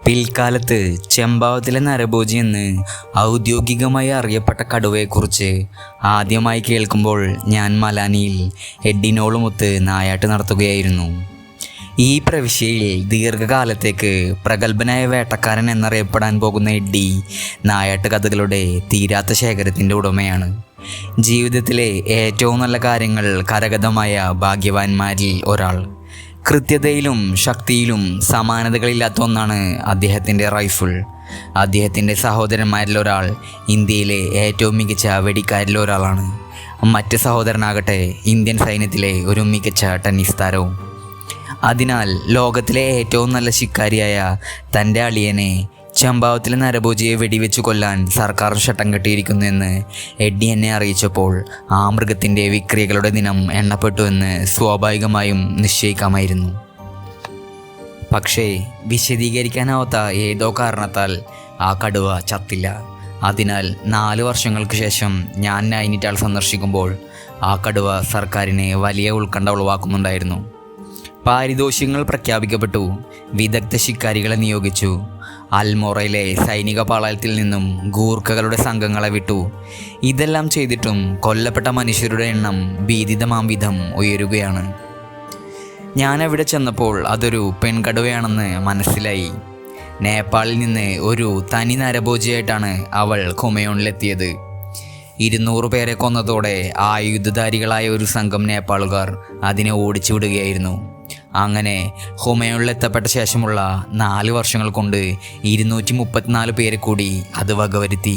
പിൽക്കാലത്ത് ചെമ്പാവത്തിലെ നരഭോജി എന്ന് ഔദ്യോഗികമായി അറിയപ്പെട്ട കടുവയെക്കുറിച്ച് ആദ്യമായി കേൾക്കുമ്പോൾ ഞാൻ മലാനിയിൽ എഡിനോളുമൊത്ത് നായാട്ട് നടത്തുകയായിരുന്നു. ഈ പ്രവിശ്യയിൽ ദീർഘകാലത്തേക്ക് പ്രഗത്ഭനായ വേട്ടക്കാരൻ എന്നറിയപ്പെടാൻ പോകുന്ന എഡ്ഡി നായാട്ട് കഥകളുടെ തീരാത്ത ശേഖരത്തിൻ്റെ ഉടമയാണ്. ജീവിതത്തിലെ ഏറ്റവും നല്ല കാര്യങ്ങൾ കരഗതമായ ഭാഗ്യവാന്മാരിൽ ഒരാൾ. കൃത്യതയിലും ശക്തിയിലും സമാനതകളില്ലാത്ത ഒന്നാണ് അദ്ദേഹത്തിൻ്റെ റൈഫിൾ. അദ്ദേഹത്തിൻ്റെ സഹോദരന്മാരിൽ ഒരാൾ ഇന്ത്യയിലെ ഏറ്റവും മികച്ച വെടിക്കാരിൽ ഒരാളാണ്. മറ്റ് സഹോദരനാകട്ടെ ഇന്ത്യൻ സൈന്യത്തിലെ ഒരു മികച്ച ടെന്നീസ് താരവും. അതിനാൽ ലോകത്തിലെ ഏറ്റവും നല്ല ശിക്കാരിയായ തൻ്റെ അളിയനെ ചമ്പാവത്തിലെ നരഭോജിയെ വെടിവെച്ചു കൊല്ലാൻ സർക്കാർ ചട്ടം കെട്ടിയിരിക്കുന്നുവെന്ന് എഡ്ഡി എന്നെ അറിയിച്ചപ്പോൾ ആ മൃഗത്തിൻ്റെ വിക്രിയകളുടെ ദിനം എണ്ണപ്പെട്ടുവെന്ന് സ്വാഭാവികമായും നിശ്ചയിക്കാമായിരുന്നു. പക്ഷേ വിശദീകരിക്കാനാവാത്ത ഏതോ കാരണത്താൽ ആ കടുവ ചത്തില്ല. അതിനാൽ 4 വർഷങ്ങൾക്ക് ശേഷം ഞാൻ നൈനിറ്റാൾ സന്ദർശിക്കുമ്പോൾ ആ കടുവ സർക്കാരിനെ വലിയ ഉത്കണ്ഠ ഉളവാക്കുന്നുണ്ടായിരുന്നു. പാരിതോഷികങ്ങൾ പ്രഖ്യാപിക്കപ്പെട്ടു. വിദഗ്ധ ശിക്കാരികളെ നിയോഗിച്ചു. അൽമോറയിലെ സൈനിക പാളയത്തിൽ നിന്നും ഗൂർഖകളുടെ സംഘങ്ങളെ വിട്ടു. ഇതെല്ലാം ചെയ്തിട്ടും കൊല്ലപ്പെട്ട മനുഷ്യരുടെ എണ്ണം ഭീതിതമാം വിധം ഉയരുകയാണ്. ഞാനവിടെ ചെന്നപ്പോൾ അതൊരു പെൺകടുവയാണെന്ന് മനസ്സിലായി. നേപ്പാളിൽ നിന്ന് ഒരു തനി നരഭോജിയായിട്ടാണ് അവൾ ഖുമയോണിലെത്തിയത്. 200 പേരെ കൊന്നതോടെ ആയുധധാരികളായ ഒരു സംഘം നേപ്പാളുകാർ അതിനെ ഓടിച്ചു വിടുകയായിരുന്നു. അങ്ങനെ ഹുമയൂണിലെത്തപ്പെട്ട ശേഷമുള്ള 4 വർഷങ്ങൾ കൊണ്ട് 234 പേരെ കൂടി അത് വകവരുത്തി.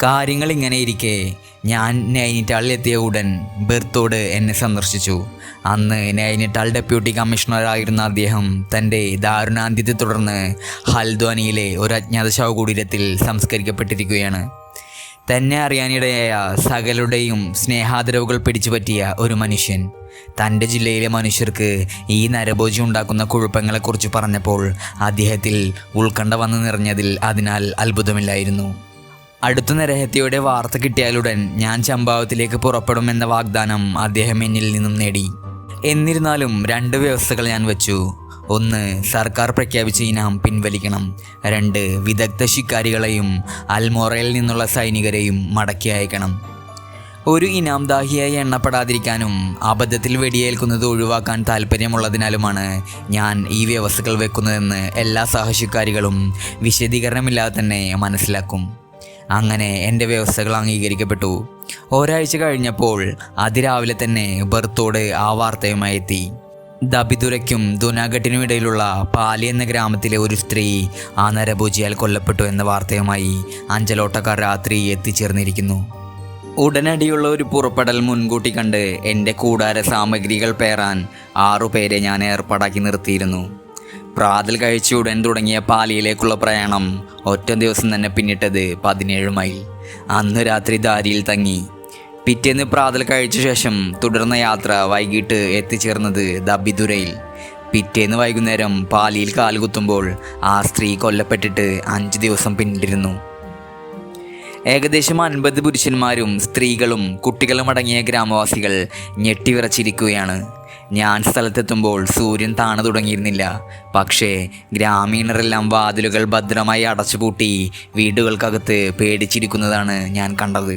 കാര്യങ്ങൾ ഇങ്ങനെ ഇരിക്കെ ഞാൻ നൈനിറ്റാളിലെത്തിയ ഉടൻ ബെർത്തോട് എന്നെ സന്ദർശിച്ചു. അന്ന് നൈനിറ്റാൾ ഡെപ്യൂട്ടി കമ്മീഷണറായിരുന്ന അദ്ദേഹം തൻ്റെ ദാരുണാന്ത്യത്തെ തുടർന്ന് ഹൽദ്വാനിയിലെ ഒരു അജ്ഞാത ശവകുടീരത്തിൽ സംസ്കരിക്കപ്പെട്ടിരിക്കുകയാണ്. തന്നെ അറിയാനിടയായ സകലുടെയും സ്നേഹാദരവുകൾ പിടിച്ചുപറ്റിയ ഒരു മനുഷ്യൻ തൻ്റെ ജില്ലയിലെ മനുഷ്യർക്ക് ഈ നരഭോജി ഉണ്ടാക്കുന്ന കുഴപ്പങ്ങളെക്കുറിച്ച് പറഞ്ഞപ്പോൾ അദ്ദേഹത്തിൽ ഉത്കണ്ഠ വന്നു നിറഞ്ഞതിൽ അതിനാൽ അത്ഭുതമില്ലായിരുന്നു. അടുത്ത നരഹത്യയുടെ വാർത്ത കിട്ടിയാലുടൻ ഞാൻ ചമ്പാവത്തിലേക്ക് പുറപ്പെടുമെന്ന വാഗ്ദാനം അദ്ദേഹം എന്നിൽ നിന്നും നേടി. എന്നിരുന്നാലും 2 വ്യവസ്ഥകൾ ഞാൻ വച്ചു. 1. സർക്കാർ പ്രഖ്യാപിച്ച ഇനാം പിൻവലിക്കണം. 2. വിദഗ്ധ ശിക്കാരികളെയും അൽമോറയിൽ നിന്നുള്ള സൈനികരെയും മടക്കി അയക്കണം. ഒരു ഇനാംദാഹിയായി എണ്ണപ്പെടാതിരിക്കാനും അബദ്ധത്തിൽ വെടിയേൽക്കുന്നത് ഒഴിവാക്കാൻ താല്പര്യമുള്ളതിനാലുമാണ് ഞാൻ ഈ വ്യവസ്ഥകൾ വെക്കുന്നതെന്ന് എല്ലാ സഹശിക്കാരികളും വിശദീകരണമില്ലാതെ തന്നെ മനസ്സിലാക്കും. അങ്ങനെ എൻ്റെ വ്യവസ്ഥകൾ അംഗീകരിക്കപ്പെട്ടു. ഒരാഴ്ച കഴിഞ്ഞപ്പോൾ അതിരാവിലെ തന്നെ ബെർത്തോട് ആ വാർത്തയുമായി എത്തി. ദബിതുരയ്ക്കും ദുനാഘട്ടിനും ഇടയിലുള്ള പാലി എന്ന ഗ്രാമത്തിലെ ഒരു സ്ത്രീ ആ നരഭോജിയാൽ കൊല്ലപ്പെട്ടു എന്ന വാർത്തയുമായി അഞ്ചലോട്ടക്കാർ രാത്രി എത്തിച്ചേർന്നിരിക്കുന്നു. ഉടനടിയുള്ള ഒരു പുറപ്പെടൽ മുൻകൂട്ടി കണ്ട് എൻ്റെ കൂടാര സാമഗ്രികൾ പേറാൻ 6 പേരെ ഞാൻ ഏർപ്പാടാക്കി നിർത്തിയിരുന്നു. പ്രാതൽ കഴിച്ച് ഉടൻ തുടങ്ങിയ പാലിയിലേക്കുള്ള പ്രയാണം ഒറ്റ ദിവസം തന്നെ പിന്നിട്ടത് 17 മൈൽ. അന്ന് രാത്രി ദാരിയിൽ തങ്ങി. പിറ്റേന്ന് പ്രാതൽ കഴിച്ച ശേഷം തുടർന്ന യാത്ര വൈകിട്ട് എത്തിച്ചേർന്നത് ദബിദുരയിൽ. പിറ്റേന്ന് വൈകുന്നേരം പാലിയിൽ കാലുകുത്തുമ്പോൾ ആ സ്ത്രീ കൊല്ലപ്പെട്ടിട്ട് 5 ദിവസം പിന്നിട്ടിരുന്നു. ഏകദേശം 50 പുരുഷന്മാരും സ്ത്രീകളും കുട്ടികളും അടങ്ങിയ ഗ്രാമവാസികൾ ഞെട്ടിവിറച്ചിരിക്കുകയാണ്. ഞാൻ സ്ഥലത്തെത്തുമ്പോൾ സൂര്യൻ താണു തുടങ്ങിയിരുന്നില്ല. പക്ഷേ ഗ്രാമീണരെല്ലാം വാതിലുകൾ ഭദ്രമായി അടച്ചുപൂട്ടി വീടുകൾക്കകത്ത് പേടിച്ചിരിക്കുന്നതാണ് ഞാൻ കണ്ടത്.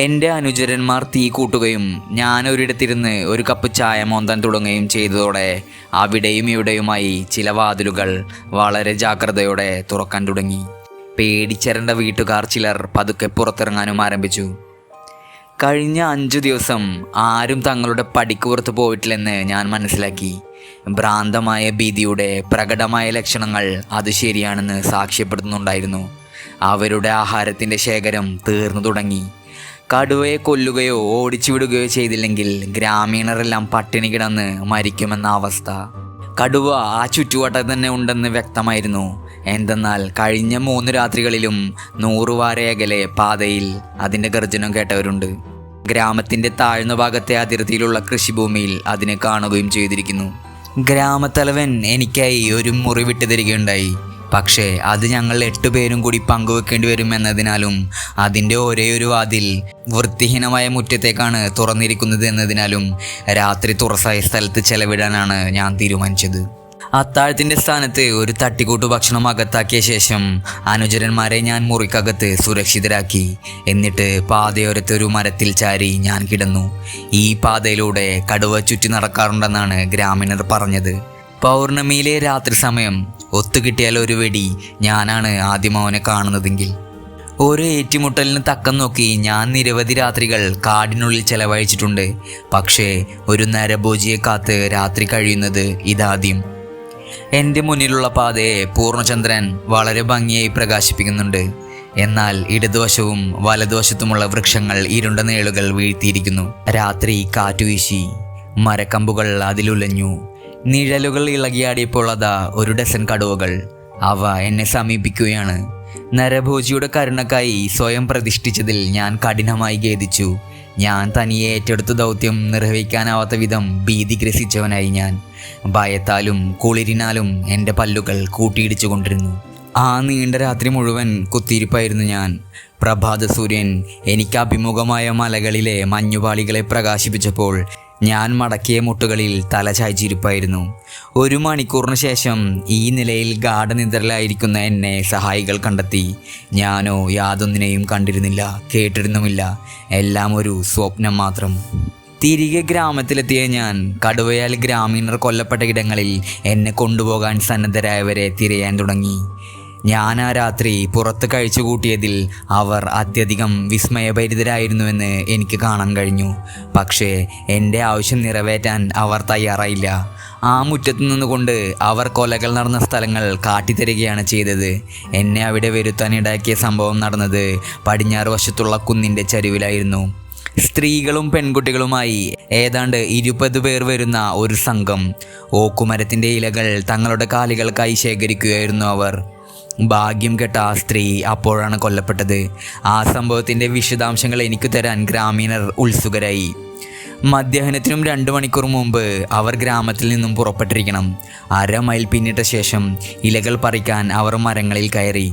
എൻ്റെ അനുചരന്മാർ തീ കൂട്ടുകയും ഞാൻ ഒരിടത്തിരുന്ന് ഒരു കപ്പ് ചായ മോന്താൻ തുടങ്ങുകയും ചെയ്തതോടെ അവിടെയും ഇവിടെയുമായി ചില വാതിലുകൾ വളരെ ജാഗ്രതയോടെ തുറക്കാൻ തുടങ്ങി. പേടിച്ചരണ്ട വീട്ടുകാർ ചിലർ പതുക്കെ പുറത്തിറങ്ങാനും ആരംഭിച്ചു. കഴിഞ്ഞ 5 ദിവസം ആരും തങ്ങളുടെ പടിക്ക് പുറത്ത് പോയിട്ടില്ലെന്ന് ഞാൻ മനസ്സിലാക്കി. ഭ്രാന്തമായ ഭീതിയുടെ പ്രകടമായ ലക്ഷണങ്ങൾ അത് ശരിയാണെന്ന് സാക്ഷ്യപ്പെടുത്തുന്നുണ്ടായിരുന്നു. അവരുടെ ആഹാരത്തിൻ്റെ ശേഖരം തീർന്നു തുടങ്ങി. കടുവയെ കൊല്ലുകയോ ഓടിച്ചുവിടുകയോ ചെയ്തില്ലെങ്കിൽ ഗ്രാമീണരെല്ലാം പട്ടിണി കിടന്ന് മരിക്കുമെന്ന അവസ്ഥ. കടുവ ആ ചുറ്റുവട്ടം തന്നെ ഉണ്ടെന്ന് വ്യക്തമായിരുന്നു. എന്തെന്നാൽ കഴിഞ്ഞ 3 രാത്രികളിലും 100 വാരയകലെ പാതയിൽ അതിൻ്റെ ഗർജനം കേട്ടവരുണ്ട്. ഗ്രാമത്തിൻ്റെ താഴ്ന്ന ഭാഗത്തെ അതിർത്തിയിലുള്ള കൃഷിഭൂമിയിൽ അതിനെ കാണുകയും ചെയ്തിരിക്കുന്നു. ഗ്രാമത്തലവൻ എനിക്കായി ഒരു മുറി വിട്ടു തരികയുണ്ടായി. പക്ഷേ അത് ഞങ്ങൾ 8 പേരും കൂടി പങ്കുവെക്കേണ്ടി വരുമെന്നതിനാലും അതിൻ്റെ ഒരേ ഒരു വാതിൽ വൃത്തിഹീനമായ മുറ്റത്തേക്കാണ് തുറന്നിരിക്കുന്നത് എന്നതിനാലും രാത്രി തുറസായ സ്ഥലത്ത് ചെലവിടാനാണ് ഞാൻ തീരുമാനിച്ചത്. അത്താഴത്തിൻ്റെ സ്ഥാനത്ത് ഒരു തട്ടിക്കൂട്ട് ഭക്ഷണം അകത്താക്കിയ ശേഷം അനുചരന്മാരെ ഞാൻ മുറിക്കകത്ത് സുരക്ഷിതരാക്കി. എന്നിട്ട് പാതയോരത്ത് ഒരു മരത്തിൽ ചാരി ഞാൻ കിടന്നു. ഈ പാതയിലൂടെ കടുവ ചുറ്റി നടക്കാറുണ്ടെന്നാണ് ഗ്രാമീണർ പറഞ്ഞത്. പൗർണമിയിലെ രാത്രി സമയം ഒത്തുകിട്ടിയാൽ ഒരു വെടി ഞാനാണ് ആദ്യം അവനെ കാണുന്നതെങ്കിൽ. ഒരു ഏറ്റുമുട്ടലിന് തക്കം നോക്കി ഞാൻ നിരവധി രാത്രികൾ കാടിനുള്ളിൽ ചെലവഴിച്ചിട്ടുണ്ട്. പക്ഷേ ഒരു നരഭോജിയെ കാത്ത് രാത്രി കഴിയുന്നത് ഇതാദ്യം. എൻ്റെ മുന്നിലുള്ള പാതയെ പൂർണ്ണചന്ദ്രൻ വളരെ ഭംഗിയായി പ്രകാശിപ്പിക്കുന്നുണ്ട്. എന്നാൽ ഇടതുവശവും വലതുവശത്തുമുള്ള വൃക്ഷങ്ങൾ ഇരുണ്ട നേളുകൾ വീഴ്ത്തിയിരിക്കുന്നു. രാത്രി കാറ്റുവീശി, മരക്കമ്പുകൾ അതിലുലഞ്ഞു. നിഴലുകൾ ഇളകിയാടിയപ്പോൾ അതാ ഒരു ഡസൻ കടുവകൾ. അവ എന്നെ സമീപിക്കുകയാണ്. നരഭോജിയുടെ കരുണക്കായി സ്വയം പ്രതിഷ്ഠിച്ചതിൽ ഞാൻ കഠിനമായി ഖേദിച്ചു. ഞാൻ തനിയെ ഏറ്റെടുത്ത ദൗത്യം നിർവഹിക്കാനാവാത്ത വിധം ഭീതി ഗ്രസിച്ചവനായി ഞാൻ. ഭയത്താലും കുളിരിനാലും എൻ്റെ പല്ലുകൾ കൂട്ടിയിടിച്ചു കൊണ്ടിരുന്നു. ആ നീണ്ട രാത്രി മുഴുവൻ കുത്തിയിരിപ്പായിരുന്നു ഞാൻ. പ്രഭാത സൂര്യൻ എനിക്ക് അഭിമുഖമായ മലകളിലെ മഞ്ഞുപാളികളെ പ്രകാശിപ്പിച്ചപ്പോൾ ഞാൻ മടക്കിയ മുട്ടുകളിൽ തല ചായ്ച്ചിരിപ്പായിരുന്നു. 1 മണിക്കൂറിന് ശേഷം ഈ നിലയിൽ ഗാഠനിദ്രയിലായിരിക്കുന്ന എന്നെ സഹായികൾ കണ്ടെത്തി. ഞാനോ യാതൊന്നിനെയും കണ്ടിരുന്നില്ല, കേട്ടിരുന്നുമില്ല. എല്ലാം ഒരു സ്വപ്നം മാത്രം. തിരികെ ഗ്രാമത്തിലെത്തിയ ഞാൻ കടുവയാൽ ഗ്രാമീണർ കൊല്ലപ്പെട്ട ഇടങ്ങളിൽ എന്നെ കൊണ്ടുപോകാൻ സന്നദ്ധരായവരെ തിരയാൻ തുടങ്ങി. ഞാൻ ആ രാത്രി പുറത്ത് കഴിച്ചു കൂട്ടിയതിൽ അവർ അത്യധികം വിസ്മയഭരിതരായിരുന്നുവെന്ന് എനിക്ക് കാണാൻ കഴിഞ്ഞു. പക്ഷേ എൻ്റെ ആവശ്യം നിറവേറ്റാൻ അവർ തയ്യാറായില്ല. ആ മുറ്റത്ത് നിന്നുകൊണ്ട് അവർ കൊലകൾ നടന്ന സ്ഥലങ്ങൾ കാട്ടിത്തരികയാണ് ചെയ്തത്. എന്നെ അവിടെ വരുത്താനിടയാക്കിയ സംഭവം നടന്നത് പടിഞ്ഞാറ് വശത്തുള്ള കുന്നിൻ്റെ ചരിവിലായിരുന്നു. സ്ത്രീകളും പെൺകുട്ടികളുമായി ഏതാണ്ട് 20 പേർ വരുന്ന ഒരു സംഘം ഓക്കുമരത്തിൻ്റെ ഇലകൾ തങ്ങളുടെ കാലുകൾക്കായി ശേഖരിക്കുകയായിരുന്നു അവർ. ഭാഗ്യം കെട്ട ആ സ്ത്രീ അപ്പോഴാണ് കൊല്ലപ്പെട്ടത്. ആ സംഭവത്തിൻ്റെ വിശദാംശങ്ങൾ എനിക്ക് തരാൻ ഗ്രാമീണർ ഉത്സുകരായി. മധ്യാഹ്നത്തിനും 2 മണിക്കൂർ മുമ്പ് അവർ ഗ്രാമത്തിൽ നിന്നും പുറപ്പെട്ടിരിക്കണം. 1/2 മൈൽ പിന്നിട്ട ശേഷം ഇലകൾ പറിക്കാൻ അവർ മരങ്ങളിൽ കയറി.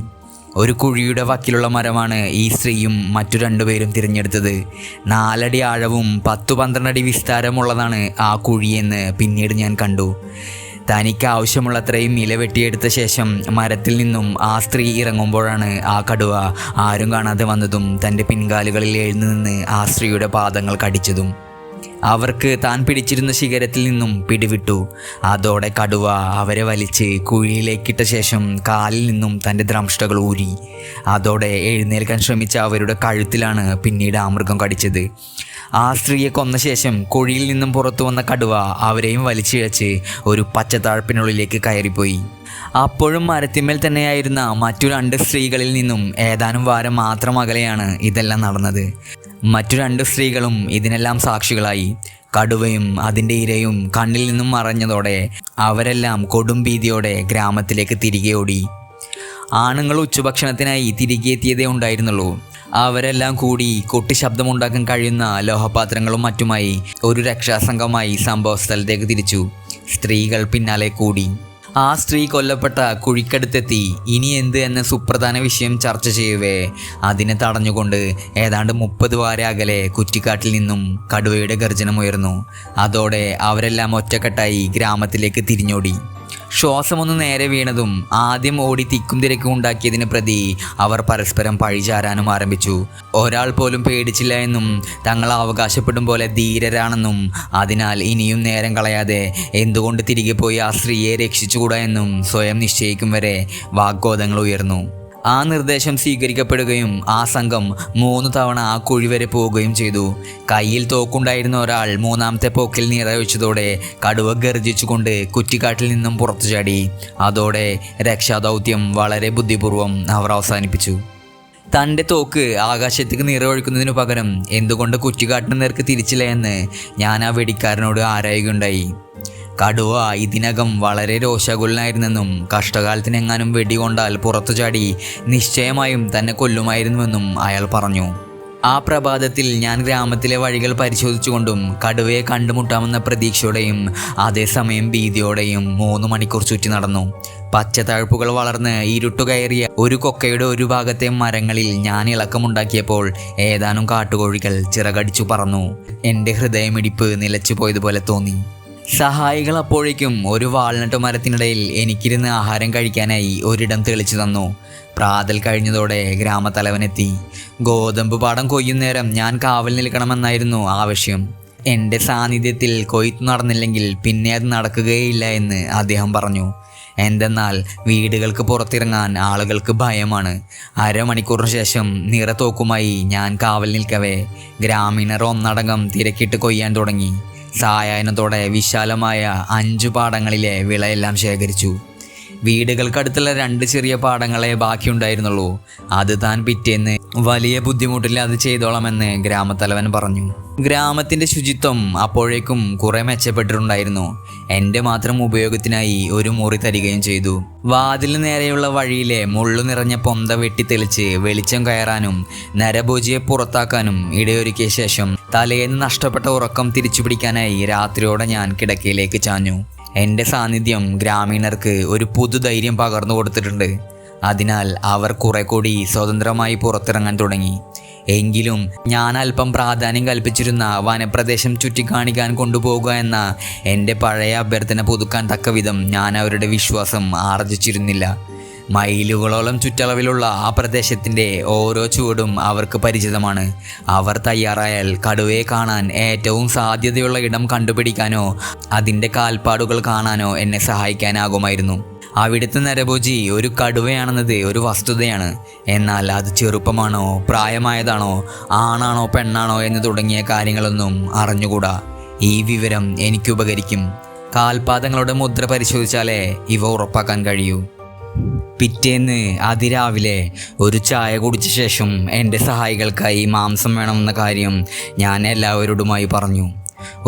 ഒരു കുഴിയുടെ വക്കിലുള്ള മരമാണ് ഈ സ്ത്രീയും മറ്റു 2 പേരും തിരഞ്ഞെടുത്തത്. 4 അടി ആഴവും 10-12 അടി വിസ്താരമുള്ളതാണ് ആ കുഴിയെന്ന് പിന്നീട് ഞാൻ കണ്ടു. തനിക്ക് ആവശ്യമുള്ളത്രയും ഇല വെട്ടിയെടുത്ത ശേഷം മരത്തിൽ നിന്നും ആ സ്ത്രീ ഇറങ്ങുമ്പോഴാണ് ആ കടുവ ആരും കാണാതെ വന്നതും തൻ്റെ പിൻകാലുകളിൽ എഴുന്നു നിന്ന് ആ സ്ത്രീയുടെ പാദങ്ങൾ കടിച്ചതും. അവർക്ക് താൻ പിടിച്ചിരുന്ന ശിഖരത്തിൽ നിന്നും പിടിവിട്ടു. അതോടെ കടുവ അവരെ വലിച്ച് കുഴിയിലേക്കിട്ട ശേഷം കാലിൽ നിന്നും തൻ്റെ ദ്രംഷ്ടകൾ ഊരി. അതോടെ എഴുന്നേൽക്കാൻ ശ്രമിച്ച അവരുടെ കഴുത്തിലാണ് പിന്നീട് ആ മൃഗം കടിച്ചത്. ആ സ്ത്രീയെ കൊന്ന ശേഷം കുഴിയിൽ നിന്നും പുറത്തു വന്ന കടുവ അവരെയും വലിച്ചിഴച്ച് ഒരു പച്ചത്താഴ്പ്പിനുള്ളിലേക്ക് കയറിപ്പോയി. അപ്പോഴും മരത്തിന്മേൽ തന്നെയായിരുന്ന മറ്റു 2 സ്ത്രീകളിൽ നിന്നും ഏതാനും വാരം മാത്രം അകലെയാണ് ഇതെല്ലാം നടന്നത്. മറ്റു 2 സ്ത്രീകളും ഇതിനെല്ലാം സാക്ഷികളായി. കടുവയും അതിൻ്റെ ഇരയും കണ്ണിൽ നിന്നും മറഞ്ഞതോടെ അവരെല്ലാം കൊടും ഭീതിയോടെ ഗ്രാമത്തിലേക്ക് തിരികെ ഓടി. ആണുങ്ങൾ ഉച്ചഭക്ഷണത്തിനായി തിരികെ എത്തിയതേ ഉണ്ടായിരുന്നുള്ളൂ. അവരെല്ലാം കൂടി കൊട്ടി ശബ്ദമുണ്ടാക്കാൻ കഴിയുന്ന ലോഹപാത്രങ്ങളും മറ്റുമായി ഒരു രക്ഷാസംഘമായി സംഭവ സ്ഥലത്തേക്ക് തിരിച്ചു. സ്ത്രീകൾ പിന്നാലെ കൂടി. ആ സ്ത്രീ കൊല്ലപ്പെട്ട കുഴിക്കടുത്തെത്തി. ഇനി എന്ത് എന്ന സുപ്രധാന വിഷയം ചർച്ച ചെയ്യവേ അതിനെ തടഞ്ഞുകൊണ്ട് ഏതാണ്ട് 30 വാര അകലെ കുറ്റിക്കാട്ടിൽ നിന്നും കടുവയുടെ ഗർജനമുയർന്നു. അതോടെ അവരെല്ലാം ഒറ്റക്കെട്ടായി ഗ്രാമത്തിലേക്ക് തിരിഞ്ഞോടി. ശ്വാസമൊന്ന് നേരെ വീണതും ആദ്യം ഓടി തിക്കും തിരക്കും ഉണ്ടാക്കിയതിന് പ്രതി അവർ പരസ്പരം പഴിചാരാനും ആരംഭിച്ചു. ഒരാൾ പോലും പേടിച്ചില്ല എന്നും തങ്ങൾ അവകാശപ്പെടും പോലെ ധീരരാണെന്നും അതിനാൽ ഇനിയും നേരം കളയാതെ എന്തുകൊണ്ട് തിരികെ പോയി ആ സ്ത്രീയെ രക്ഷിച്ചുകൂടാ എന്നും സ്വയം നിശ്ചയിക്കും വരെ വാഗ്വാദങ്ങൾ ഉയർന്നു. ആ നിർദ്ദേശം സ്വീകരിക്കപ്പെടുകയും ആ സംഘം 3 തവണ ആ കുഴി വരെ പോവുകയും ചെയ്തു. കയ്യിൽ തോക്കുണ്ടായിരുന്ന ഒരാൾ 3ാമത്തെ പോക്കിൽ നിറയൊഴിച്ചതോടെ കടുവ ഗർജിച്ചുകൊണ്ട് കുറ്റിക്കാട്ടിൽ നിന്നും പുറത്തു ചാടി. അതോടെ രക്ഷാദൗത്യം വളരെ ബുദ്ധിപൂർവ്വം അവർ അവസാനിപ്പിച്ചു. തൻ്റെ തോക്ക് ആകാശത്തേക്ക് നിറയൊഴിക്കുന്നതിനു പകരം എന്തുകൊണ്ട് കുറ്റിക്കാട്ടിന് നേർക്ക് തിരിച്ചില്ല എന്ന് ഞാൻ ആ വെടിക്കാരനോട് ആരായുകയുണ്ടായി. കടുവ ഇതിനകം വളരെ രോഷാകുലനായിരുന്നെന്നും കഷ്ടകാലത്തിനെങ്ങാനും വെടികൊണ്ടാൽ പുറത്തു ചാടി നിശ്ചയമായും തന്നെ കൊല്ലുമായിരുന്നുവെന്നും അയാൾ പറഞ്ഞു. ആ പ്രഭാതത്തിൽ ഞാൻ ഗ്രാമത്തിലെ വഴികൾ പരിശോധിച്ചുകൊണ്ടും കടുവയെ കണ്ടുമുട്ടാമെന്ന പ്രതീക്ഷയോടെയും അതേസമയം ഭീതിയോടെയും 3 മണിക്കൂർ ചുറ്റി നടന്നു. പച്ചത്തഴപ്പുകൾ വളർന്ന് ഇരുട്ടുകയറിയ ഒരു കൊക്കയുടെ ഒരു ഭാഗത്തെ മരങ്ങളിൽ ഞാൻ ഇളക്കമുണ്ടാക്കിയപ്പോൾ ഏതാനും കാട്ടുകോഴികൾ ചിറകടിച്ചു പറന്നു. എൻ്റെ ഹൃദയമിടിപ്പ് നിലച്ചു പോയതുപോലെ തോന്നി. സഹായികൾ അപ്പോഴേക്കും ഒരു വാൾനട്ട് മരത്തിനിടയിൽ എനിക്കിരുന്ന് ആഹാരം കഴിക്കാനായി ഒരിടം തെളിച്ചു തന്നു. പ്രാതൽ കഴിഞ്ഞതോടെ ഗ്രാമത്തലവനെത്തി. ഗോതമ്പ് പാടം കൊയ്യുന്നേരം ഞാൻ കാവൽ നിൽക്കണമെന്നായിരുന്നു ആവശ്യം. എൻ്റെ സാന്നിധ്യത്തിൽ കൊയ്ത്ത് നടന്നില്ലെങ്കിൽ പിന്നെ അത് നടക്കുകയില്ല എന്ന് അദ്ദേഹം പറഞ്ഞു. എന്തെന്നാൽ വീടുകൾക്ക് പുറത്തിറങ്ങാൻ ആളുകൾക്ക് ഭയമാണ്. അരമണിക്കൂറിന് ശേഷം നിറത്തോക്കുമായി ഞാൻ കാവൽ നിൽക്കവേ ഗ്രാമീണർ ഒന്നടങ്കം തിരക്കിട്ട് കൊയ്യാൻ തുടങ്ങി. സായാഹ്നത്തോടെ വിശാലമായ 5 പാടങ്ങളിലെ വിളയെല്ലാം ശേഖരിച്ചു. വീടുകൾക്കടുത്തുള്ള 2 ചെറിയ പാടങ്ങളെ ബാക്കിയുണ്ടായിരുന്നുള്ളൂ. അത് താൻ പിറ്റേന്ന് വലിയ ബുദ്ധിമുട്ടില്ലാതെ ചെയ്തോളാമെന്ന് ഗ്രാമത്തലവൻ പറഞ്ഞു. ഗ്രാമത്തിൻ്റെ ശുചിത്വം അപ്പോഴേക്കും കുറെ മെച്ചപ്പെട്ടിട്ടുണ്ടായിരുന്നു. എൻ്റെ മാത്രം ഉപയോഗത്തിനായി ഒരു മുറി തരികയും ചെയ്തു. വാതിലിന് നേരെയുള്ള വഴിയിലെ മുള്ളു നിറഞ്ഞ പൊന്ത വെട്ടി തെളിച്ച് വെളിച്ചം കയറാനും നരഭോജിയെ പുറത്താക്കാനും ഇടയൊരുക്കിയ ശേഷം തലേന്ന് നഷ്ടപ്പെട്ട ഉറക്കം തിരിച്ചു പിടിക്കാനായി രാത്രിയോടെ ഞാൻ കിടക്കയിലേക്ക് ചാഞ്ഞു. എൻ്റെ സാന്നിധ്യം ഗ്രാമീണർക്ക് ഒരു പുതുധൈര്യം പകർന്നു കൊടുത്തിട്ടുണ്ട്. അതിനാൽ അവർ കുറെ കൂടി സ്വതന്ത്രമായി പുറത്തിറങ്ങാൻ തുടങ്ങി. എങ്കിലും ഞാൻ അല്പം പ്രാധാന്യം കൽപ്പിച്ചിരുന്ന വനപ്രദേശം ചുറ്റിക്കാണിക്കാൻ കൊണ്ടുപോകുക എന്ന എൻ്റെ പഴയ അഭ്യർത്ഥന പുതുക്കാൻ തക്ക വിധം ഞാൻ അവരുടെ വിശ്വാസം ആർജിച്ചിരുന്നില്ല. മൈലുകളോളം ചുറ്റളവിലുള്ള ആ പ്രദേശത്തിൻ്റെ ഓരോ ചുവടും അവർക്ക് പരിചിതമാണ്. അവർ തയ്യാറായാൽ കടുവയെ കാണാൻ ഏറ്റവും സാധ്യതയുള്ള ഇടം കണ്ടുപിടിക്കാനോ അതിൻ്റെ കാൽപ്പാടുകൾ കാണാനോ എന്നെ സഹായിക്കാനാകുമായിരുന്നു. അവിടുത്തെ നരഭോജി ഒരു കടുവയാണെന്നത് ഒരു വസ്തുതയാണ്. എന്നാൽ അത് ചെറുപ്പമാണോ, പ്രായമായതാണോ, ആണാണോ, പെണ്ണാണോ എന്ന് തുടങ്ങിയ കാര്യങ്ങളൊന്നും അറിഞ്ഞുകൂടാ. ഈ വിവരം എനിക്കുപകരിക്കും. കാൽപാദങ്ങളുടെ മുദ്ര പരിശോധിച്ചാലേ ഇവ ഉറപ്പാക്കാൻ കഴിയൂ. പിറ്റേന്ന് അതിരാവിലെ ഒരു ചായ കുടിച്ച ശേഷം എൻ്റെ സഹായികൾക്കായി മാംസം വേണമെന്ന കാര്യം ഞാൻ എല്ലാവരോടുമായി പറഞ്ഞു.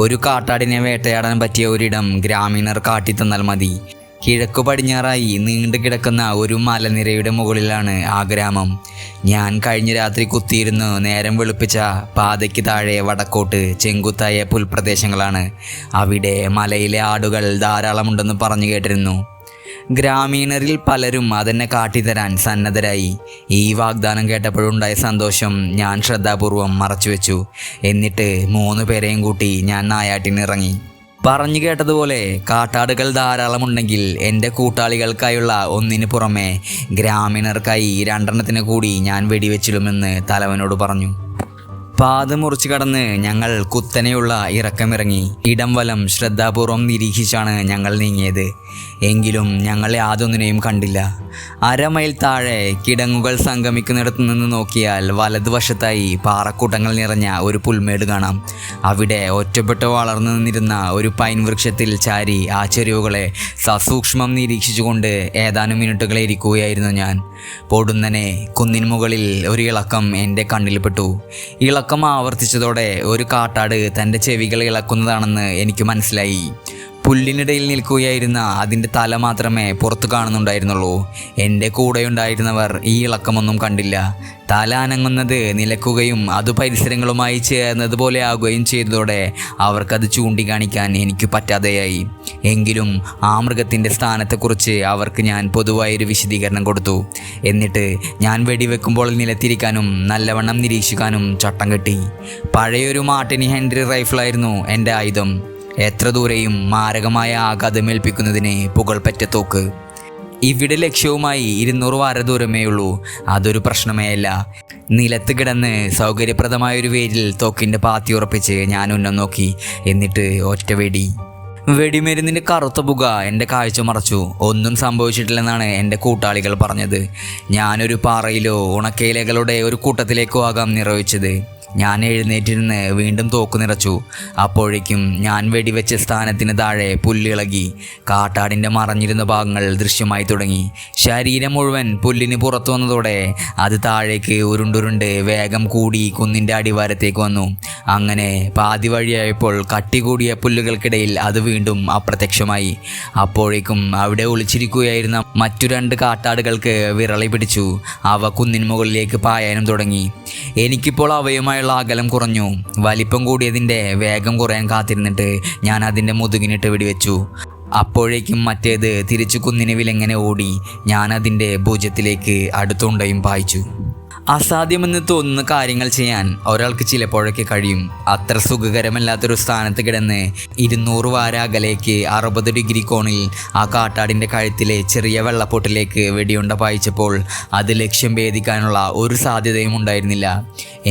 ഒരു കാട്ടാടിനെ വേട്ടയാടാൻ പറ്റിയ ഒരിടം ഗ്രാമീണർ കാട്ടിത്തന്നാൽ മതി. കിഴക്കു പടിഞ്ഞാറായി നീണ്ടു കിടക്കുന്ന ഒരു മലനിരയുടെ മുകളിലാണ് ആ ഗ്രാമം. ഞാൻ കഴിഞ്ഞ രാത്രി കുത്തിയിരുന്ന് നേരം വെളുപ്പിച്ച പാതയ്ക്ക് താഴെ വടക്കോട്ട് ചെങ്കുത്തായ പുൽപ്രദേശങ്ങളാണ്. അവിടെ മലയിലെ ആടുകൾ ധാരാളമുണ്ടെന്ന് പറഞ്ഞു കേട്ടിരുന്നു. ഗ്രാമീണരിൽ പലരും അതെന്നെ കാട്ടിത്തരാൻ സന്നദ്ധരായി. ഈ വാഗ്ദാനം കേട്ടപ്പോഴുണ്ടായ സന്തോഷം ഞാൻ ശ്രദ്ധാപൂർവം മറച്ചുവെച്ചു. എന്നിട്ട് 3 പേരെയും കൂട്ടി ഞാൻ നായാട്ടിനിറങ്ങി. പറഞ്ഞു കേട്ടതുപോലെ കാട്ടാടുകൾ ധാരാളമുണ്ടെങ്കിൽ എൻ്റെ കൂട്ടാളികൾക്കായുള്ള ഒന്നിന് പുറമെ ഗ്രാമീണർക്കായി 2 കൂടി ഞാൻ വെടിവെച്ചിടുമെന്ന് തലവനോട് പറഞ്ഞു. പാത മുറിച്ചു കടന്ന് ഞങ്ങൾ കുത്തനെയുള്ള ഇറക്കമിറങ്ങി. ഇടം വലം ശ്രദ്ധാപൂർവം നിരീക്ഷിച്ചാണ് ഞങ്ങൾ നീങ്ങിയത്. എങ്കിലും ഞങ്ങൾ യാതൊന്നിനെയും കണ്ടില്ല. 1/2 മൈൽ താഴെ കിടങ്ങുകൾ സംഗമിക്കുന്നിടത്തു നിന്ന് നോക്കിയാൽ വലതുവശത്തായി പാറക്കൂട്ടങ്ങൾ നിറഞ്ഞ ഒരു പുൽമേട് കാണാം. അവിടെ ഒറ്റപ്പെട്ട് വളർന്നു നിന്നിരുന്ന ഒരു പൈൻ വൃക്ഷത്തിൽ ചാരി ആ ചെരുവുകളെ സസൂക്ഷ്മം നിരീക്ഷിച്ചുകൊണ്ട് ഏതാനും മിനിറ്റുകളെ ഇരിക്കുകയായിരുന്നു ഞാൻ. പൊടുന്നനെ കുന്നിൻ മുകളിൽ ഒരു ഇളക്കം എൻ്റെ കണ്ണിൽപ്പെട്ടു. ഇളക്കം ആവർത്തിച്ചതോടെ ഒരു കാട്ടാട് തൻ്റെ ചെവികൾ ഇളക്കുന്നതാണെന്ന് എനിക്ക് മനസ്സിലായി. പുല്ലിനിടയിൽ നിൽക്കുകയായിരുന്ന അതിൻ്റെ തല മാത്രമേ പുറത്തു കാണുന്നുണ്ടായിരുന്നുള്ളൂ. എൻ്റെ കൂടെയുണ്ടായിരുന്നവർ ഈ ഇളക്കമൊന്നും കണ്ടില്ല. തല അനങ്ങുന്നത് നിലക്കുകയും അത് പരിസരങ്ങളുമായി ചേർന്നതുപോലെ ആകുകയും ചെയ്തതോടെ അവർക്കത് ചൂണ്ടിക്കാണിക്കാൻ എനിക്ക് പറ്റാതെയായി. എങ്കിലും ആ മൃഗത്തിൻ്റെ സ്ഥാനത്തെക്കുറിച്ച് അവർക്ക് ഞാൻ പൊതുവായൊരു വിശദീകരണം കൊടുത്തു. എന്നിട്ട് ഞാൻ വെടിവെക്കുമ്പോൾ നിലത്തിരിക്കാനും നല്ലവണ്ണം നിരീക്ഷിക്കാനും ചട്ടം കെട്ടി. പഴയൊരു മാർട്ടിനി ഹെൻറി റൈഫിളായിരുന്നു എൻ്റെ ആയുധം. എത്ര ദൂരെയും മാരകമായ ആഘാതമേൽപ്പിക്കുന്നതിന് പുകൾപെറ്റ തോക്ക്. ഇവിടെ ലക്ഷ്യവുമായി 200 വാര ദൂരമേ ഉള്ളൂ. അതൊരു പ്രശ്നമേ അല്ല. നിലത്ത് കിടന്ന് സൗകര്യപ്രദമായൊരു വേരിൽ തോക്കിൻ്റെ പാത്തി ഉറപ്പിച്ച് ഞാൻ ഉന്നം നോക്കി. എന്നിട്ട് ഒറ്റ വെടി. വെടിമരുന്നിൻ്റെ കറുത്ത പുക എൻ്റെ കാഴ്ച മറച്ചു. ഒന്നും സംഭവിച്ചിട്ടില്ലെന്നാണ് എൻ്റെ കൂട്ടാളികൾ പറഞ്ഞത്. ഞാനൊരു പാറയിലോ ഉണക്കയിലകളുടെ ഒരു കൂട്ടത്തിലേക്കോ ആകാം നിറവിച്ചത്. ഞാൻ എഴുന്നേറ്റിരുന്ന് വീണ്ടും തോക്ക് നിറച്ചു. അപ്പോഴേക്കും ഞാൻ വെടിവെച്ച സ്ഥാനത്തിന് താഴെ പുല്ലിളകി. കാട്ടാടിൻ്റെ മറഞ്ഞിരുന്ന ഭാഗങ്ങൾ ദൃശ്യമായി തുടങ്ങി. ശരീരം മുഴുവൻ പുല്ലിന് പുറത്തു വന്നതോടെ അത് താഴേക്ക് ഉരുണ്ടുരുണ്ട് വേഗം കൂടി കുന്നിൻ്റെ അടിവാരത്തേക്ക് വന്നു. അങ്ങനെ പാതി വഴിയായപ്പോൾ കട്ടി കൂടിയ പുല്ലുകൾക്കിടയിൽ അത് വീണ്ടും അപ്രത്യക്ഷമായി. അപ്പോഴേക്കും അവിടെ ഒളിച്ചിരിക്കുകയായിരുന്ന മറ്റു 2 കാട്ടാടുകൾക്ക് വിറളി പിടിച്ചു. അവ കുന്നിൻ മുകളിലേക്ക് പായാനും തുടങ്ങി. എനിക്കിപ്പോൾ അവയുമായി അകലം കുറഞ്ഞു. വലിപ്പം കൂടിയതിൻ്റെ വേഗം കുറയാൻ കാത്തിരുന്നിട്ട് ഞാൻ അതിൻ്റെ മുതുകിനിട്ട് വെടിവെച്ചു. അപ്പോഴേക്കും മറ്റേത് തിരിച്ചു കുന്നിന് വിലങ്ങനെ ഓടി. ഞാൻ അതിൻ്റെ ഭുജത്തിലേക്ക് അടുത്തുണ്ടയും പായിച്ചു. അസാധ്യമെന്ന് തോന്നുന്ന കാര്യങ്ങൾ ചെയ്യാൻ ഒരാൾക്ക് ചിലപ്പോഴൊക്കെ കഴിയും. അത്ര സുഖകരമല്ലാത്തൊരു സ്ഥാനത്ത് കിടന്ന് 200 വാര അകലേക്ക് 60 ഡിഗ്രി കോണിൽ ആ കാട്ടാടിൻ്റെ കഴുത്തിലെ ചെറിയ വെള്ളപ്പൊട്ടിലേക്ക് വെടിയുണ്ട പായിച്ചപ്പോൾ അത് ലക്ഷ്യം ഭേദിക്കാനുള്ള ഒരു സാധ്യതയും ഉണ്ടായിരുന്നില്ല.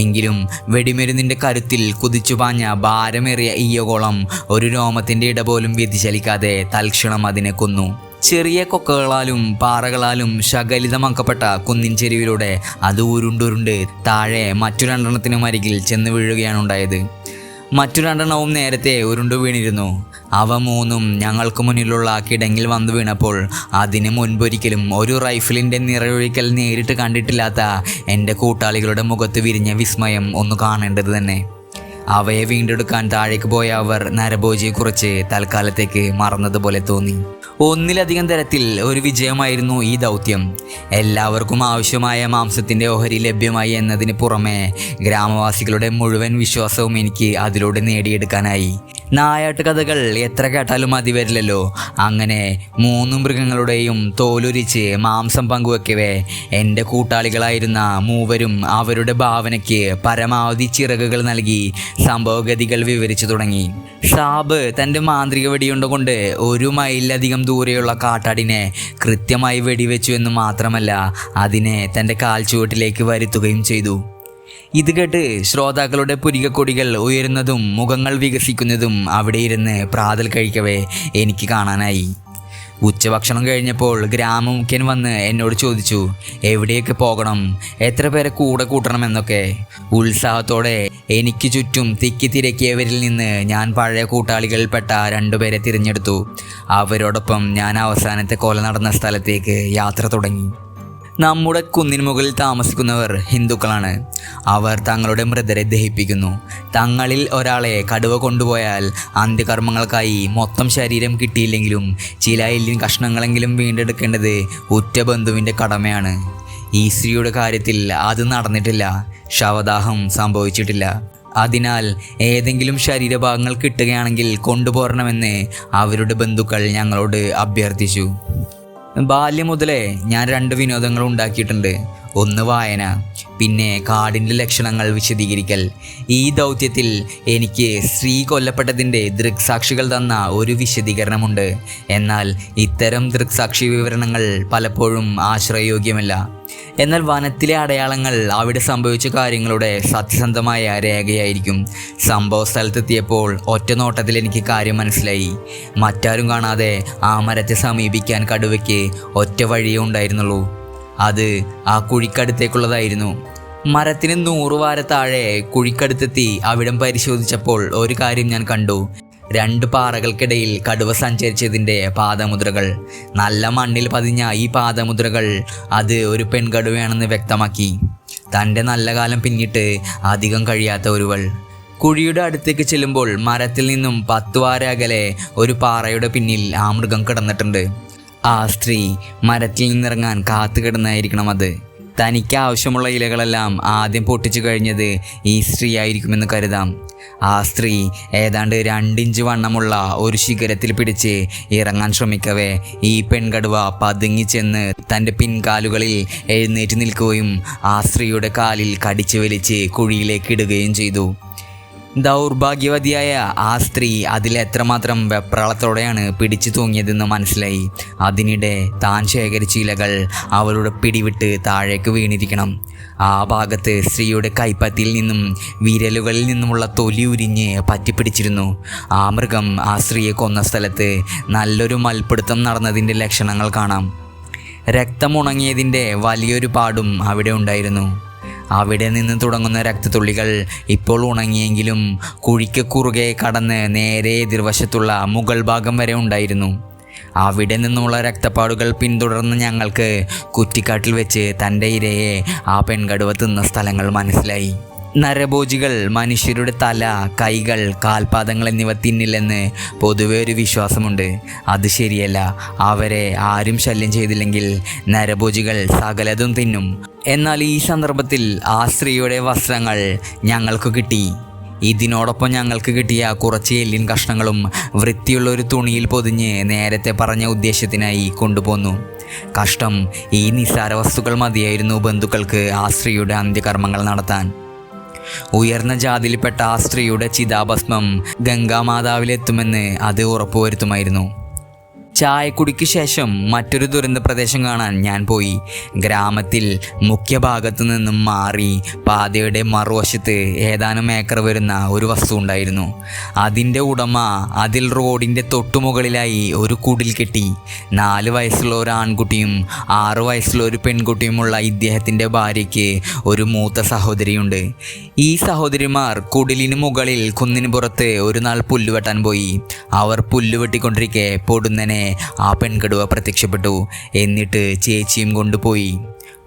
എങ്കിലും വെടിമരുന്നിൻ്റെ കരുത്തിൽ കുതിച്ചു പാഞ്ഞ ഭാരമേറിയ ഈയകോളം ഒരു രോമത്തിൻ്റെ ഇട പോലും വ്യതിചലിക്കാതെ തൽക്ഷണം അതിനെ കൊന്നു. ചെറിയ കൊക്കകളാലും പാറകളാലും ശകലിതമാക്കപ്പെട്ട കുന്നിൻ ചെരുവിലൂടെ അത് ഉരുണ്ടുരുണ്ട് താഴെ മറ്റു 2 അരികിൽ ചെന്ന് വീഴുകയാണ് ഉണ്ടായത്. മറ്റു 2 നേരത്തെ ഉരുണ്ടു വീണിരുന്നു. അവ 3 ഞങ്ങൾക്ക് മുന്നിലുള്ള കിടങ്ങിൽ വന്നു വീണപ്പോൾ അതിന് മുൻപൊരിക്കലും ഒരു റൈഫിളിൻ്റെ നിറയൊഴിക്കൽ നേരിട്ട് കണ്ടിട്ടില്ലാത്ത എൻ്റെ കൂട്ടാളികളുടെ മുഖത്ത് വിരിഞ്ഞ വിസ്മയം ഒന്ന് കാണേണ്ടത് തന്നെ. അവയെ വീണ്ടെടുക്കാൻ താഴേക്ക് പോയ അവർ നരഭോജിയെക്കുറിച്ച് തൽക്കാലത്തേക്ക് മറന്നതുപോലെ തോന്നി. ഒന്നിലധികം തരത്തിൽ ഒരു വിജയമായിരുന്നു ഈ ദൗത്യം. എല്ലാവർക്കും ആവശ്യമായ മാംസത്തിൻ്റെ ഓഹരി ലഭ്യമായി എന്നതിന് പുറമെ ഗ്രാമവാസികളുടെ മുഴുവൻ വിശ്വാസവും എനിക്ക് അതിലൂടെ നേടിയെടുക്കാനായി. നായാട്ട് കഥകൾ എത്ര കേട്ടാലും മതി വരില്ലല്ലോ. അങ്ങനെ 3 മൃഗങ്ങളുടെയും തോലുരിച്ച് മാംസം പങ്കുവെക്കവേ എൻ്റെ കൂട്ടാളികളായിരുന്ന മൂവരും അവരുടെ ഭാവനയ്ക്ക് പരമാവധി ചിറകുകൾ നൽകി സംഭവഗതികൾ വിവരിച്ചു തുടങ്ങി. സാബ് തൻ്റെ മാന്ത്രിക വെടിയുണ്ട കൊണ്ട് 1 മൈലിലധികം ദൂരെയുള്ള കാട്ടാടിനെ കൃത്യമായി വെടിവെച്ചു എന്ന് മാത്രമല്ല അതിനെ തൻ്റെ കാൽച്ചുവട്ടിലേക്ക് വരുത്തുകയും ചെയ്തു. ഇത് കേട്ട് ശ്രോതാക്കളുടെ പുരികക്കൊടികൾ ഉയരുന്നതും മുഖങ്ങൾ വികസിക്കുന്നതും അവിടെ ഇരുന്ന് പ്രാതൽ കഴിക്കവേ എനിക്ക് കാണാനായി. ഉച്ചഭക്ഷണം കഴിഞ്ഞപ്പോൾ ഗ്രാമമുഖ്യൻ വന്ന് എന്നോട് ചോദിച്ചു എവിടെയൊക്കെ പോകണം, എത്ര പേരെ കൂടെ കൂട്ടണമെന്നൊക്കെ. ഉത്സാഹത്തോടെ എനിക്ക് ചുറ്റും തിക്കി തിരക്കിയവരിൽ നിന്ന് ഞാൻ പഴയ കൂട്ടാളികളിൽപ്പെട്ട 2 പേരെ തിരഞ്ഞെടുത്തു. അവരോടൊപ്പം ഞാൻ അവസാനത്തെ കൊല നടന്ന സ്ഥലത്തേക്ക് യാത്ര തുടങ്ങി. നമ്മുടെ കുന്നിന് മുകളിൽ താമസിക്കുന്നവർ ഹിന്ദുക്കളാണ്. അവർ തങ്ങളുടെ മൃതരെ ദഹിപ്പിക്കുന്നു. തങ്ങളിൽ ഒരാളെ കടുവ കൊണ്ടുപോയാൽ അന്ത്യകർമ്മങ്ങൾക്കായി മൊത്തം ശരീരം കിട്ടിയില്ലെങ്കിലും ചില എല്ലിൻ കഷ്ണങ്ങളെങ്കിലും വീണ്ടെടുക്കേണ്ടത് ഉറ്റ ബന്ധുവിൻ്റെ കടമയാണ്. ഈ സ്ത്രീയുടെ കാര്യത്തിൽ അത് നടന്നിട്ടില്ല. ശവദാഹം സംഭവിച്ചിട്ടില്ല. അതിനാൽ ഏതെങ്കിലും ശരീരഭാഗങ്ങൾ കിട്ടുകയാണെങ്കിൽ കൊണ്ടുപോരണമെന്ന് അവരുടെ ബന്ധുക്കൾ ഞങ്ങളോട് അഭ്യർത്ഥിച്ചു. ബാല്യം മുതലേ ഞാൻ 2 വിനോദങ്ങൾ ഉണ്ടാക്കിയിട്ടുണ്ട്. ഒന്ന് വായന, പിന്നെ കാടിൻ്റെ ലക്ഷണങ്ങൾ വിശദീകരിക്കൽ. ഈ ദൗത്യത്തിൽ എനിക്ക് സ്ത്രീ കൊല്ലപ്പെട്ടതിൻ്റെ ദൃക്സാക്ഷികൾ തന്ന ഒരു വിശദീകരണമുണ്ട്. എന്നാൽ ഇത്തരം ദൃക്സാക്ഷി വിവരണങ്ങൾ പലപ്പോഴും ആശ്രയയോഗ്യമല്ല. എന്നാൽ വനത്തിലെ അടയാളങ്ങൾ അവിടെ സംഭവിച്ച കാര്യങ്ങളുടെ സത്യസന്ധമായ രേഖയായിരിക്കും. സംഭവ സ്ഥലത്തെത്തിയപ്പോൾ ഒറ്റ നോട്ടത്തിൽ എനിക്ക് കാര്യം മനസ്സിലായി. മറ്റാരും കാണാതെ ആ മരത്തെ സമീപിക്കാൻ കടുവയ്ക്ക് ഒറ്റ വഴിയേ ഉണ്ടായിരുന്നുള്ളൂ. അത് ആ കുഴിക്കടുത്തേക്കുള്ളതായിരുന്നു. മരത്തിന് 100 വാര താഴെ കുഴിക്കടുത്തെത്തി അവിടം പരിശോധിച്ചപ്പോൾ ഒരു കാര്യം ഞാൻ കണ്ടു. 2 പാറകൾക്കിടയിൽ കടുവ സഞ്ചരിച്ചതിൻ്റെ പാദമുദ്രകൾ. നല്ല മണ്ണിൽ പതിഞ്ഞ ഈ പാദമുദ്രകൾ അത് ഒരു പെൺകടുവയാണെന്ന് വ്യക്തമാക്കി. തൻ്റെ നല്ല കാലം പിന്നിട്ട് അധികം കഴിയാത്ത ഒരുവൾ. കുഴിയുടെ അടുത്തേക്ക് ചെല്ലുമ്പോൾ മരത്തിൽ നിന്നും 10 വാര അകലെ ഒരു പാറയുടെ പിന്നിൽ ആ മൃഗം കിടന്നിട്ടുണ്ട്. ആ സ്ത്രീ മരത്തിൽ നിന്നിറങ്ങാൻ കാത്തു കിടന്നായിരിക്കണം അത്. തനിക്ക് ആവശ്യമുള്ള ഇലകളെല്ലാം ആദ്യം പൊട്ടിച്ചു കഴിഞ്ഞത് ഈ സ്ത്രീ ആയിരിക്കുമെന്ന് കരുതാം. ആ സ്ത്രീ ഏതാണ്ട് 2 ഇഞ്ച് വണ്ണമുള്ള ഒരു ശിഖരത്തിൽ പിടിച്ച് ഇറങ്ങാൻ ശ്രമിക്കവേ ഈ പെൺകടുവ പതുങ്ങി ചെന്ന് തൻ്റെ പിൻകാലുകളിൽ എഴുന്നേറ്റ് നിൽക്കുകയും ആ സ്ത്രീയുടെ കാലിൽ കടിച്ചു വലിച്ച് കുഴിയിലേക്ക് ഇടുകയും ചെയ്തു. ദൗർഭാഗ്യവതിയായ ആ സ്ത്രീ അതിൽ എത്രമാത്രം വെപ്രാളത്തോടെയാണ് പിടിച്ചു തൂങ്ങിയതെന്ന് മനസ്സിലായി. അതിനിടെ താൻ ശേഖരിച്ച ഇലകൾ അവളുടെ പിടിവിട്ട് താഴേക്ക് വീണിരിക്കണം. ആ ഭാഗത്ത് സ്ത്രീയുടെ കൈപ്പത്തിയിൽ നിന്നും വിരലുകളിൽ നിന്നുമുള്ള തൊലി ഉരിഞ്ഞ് പറ്റിപ്പിടിച്ചിരുന്നു. ആ മൃഗം ആ സ്ത്രീയെ കൊന്ന സ്ഥലത്ത് നല്ലൊരു മൽപ്പിടുത്തം നടന്നതിൻ്റെ ലക്ഷണങ്ങൾ കാണാം. രക്തമുണങ്ങിയതിൻ്റെ വലിയൊരു പാടും അവിടെ ഉണ്ടായിരുന്നു. അവിടെ നിന്ന് തുടങ്ങുന്ന രക്തത്തുള്ളികൾ ഇപ്പോൾ ഉണങ്ങിയെങ്കിലും കുഴിക്ക് കുറുകെ കടന്ന് നേരെ എതിർവശത്തുള്ള മുകൾ ഭാഗം വരെ ഉണ്ടായിരുന്നു. അവിടെ നിന്നുള്ള രക്തപ്പാടുകൾ പിന്തുടർന്ന് ഞങ്ങൾക്ക് കുറ്റിക്കാട്ടിൽ വെച്ച് തൻ്റെ ഇരയെ ആ പെൺകടുവ തിന്ന സ്ഥലങ്ങൾ മനസ്സിലായി. നരഭോജികൾ മനുഷ്യരുടെ തല, കൈകൾ, കാൽപാദങ്ങൾ എന്നിവ തിന്നില്ലെന്ന് പൊതുവെ ഒരു വിശ്വാസമുണ്ട്. അത് ശരിയല്ല. അവരെ ആരും ശല്യം ചെയ്തില്ലെങ്കിൽ നരഭോജികൾ സകലതും തിന്നും. എന്നാൽ ഈ സന്ദർഭത്തിൽ ആ സ്ത്രീയുടെ വസ്ത്രങ്ങൾ ഞങ്ങൾക്ക് കിട്ടി. ഇതിനോടൊപ്പം ഞങ്ങൾക്ക് കിട്ടിയ കുറച്ച് എല്ലിൻ കഷ്ണങ്ങളും വൃത്തിയുള്ള ഒരു തുണിയിൽ പൊതിഞ്ഞ് നേരത്തെ പറഞ്ഞ ഉദ്ദേശത്തിനായി കൊണ്ടുപോന്നു. കഷ്ടം, ഈ നിസ്സാര വസ്തുക്കൾ മതിയായിരുന്നു ബന്ധുക്കൾക്ക് ആ സ്ത്രീയുടെ അന്ത്യകർമ്മങ്ങൾ നടത്താൻ. ഉയർന്ന ജാതിയിൽപ്പെട്ട ആ സ്ത്രീയുടെ ചിതാഭസ്മം ഗംഗാമാതാവിലെത്തുമെന്ന് അത് ഉറപ്പുവരുത്തുമായിരുന്നു. ചായക്കുടിക്ക് ശേഷം മറ്റൊരു ദുരന്ത പ്രദേശം കാണാൻ ഞാൻ പോയി. ഗ്രാമത്തിൽ മുഖ്യ ഭാഗത്തു നിന്നും മാറി പാതയുടെ മറുവശത്ത് ഏതാനും ഏക്കർ വരുന്ന ഒരു വസ്തു ഉണ്ടായിരുന്നു. അതിൻ്റെ ഉടമ അതിൽ റോഡിൻ്റെ തൊട്ടുമുകളിലായി ഒരു കുടിൽ കെട്ടി. 4 വയസ്സുള്ള ഒരു ആൺകുട്ടിയും 6 വയസ്സുള്ള ഒരു പെൺകുട്ടിയുമുള്ള ഇദ്ദേഹത്തിൻ്റെ ഭാര്യയ്ക്ക് ഒരു മൂത്ത സഹോദരിയുണ്ട്. ഈ സഹോദരിമാർ കുടിലിന് മുകളിൽ കുന്നിന് പുറത്ത് ഒരു നാൾ പുല്ലുവെട്ടാൻ പോയി. അവർ പുല്ലുവെട്ടിക്കൊണ്ടിരിക്കെ പൊടുന്നനെ ആ പെൺകടുവ പ്രത്യക്ഷപ്പെട്ടു. എന്നിട്ട് ചേച്ചിയും കൊണ്ടുപോയി.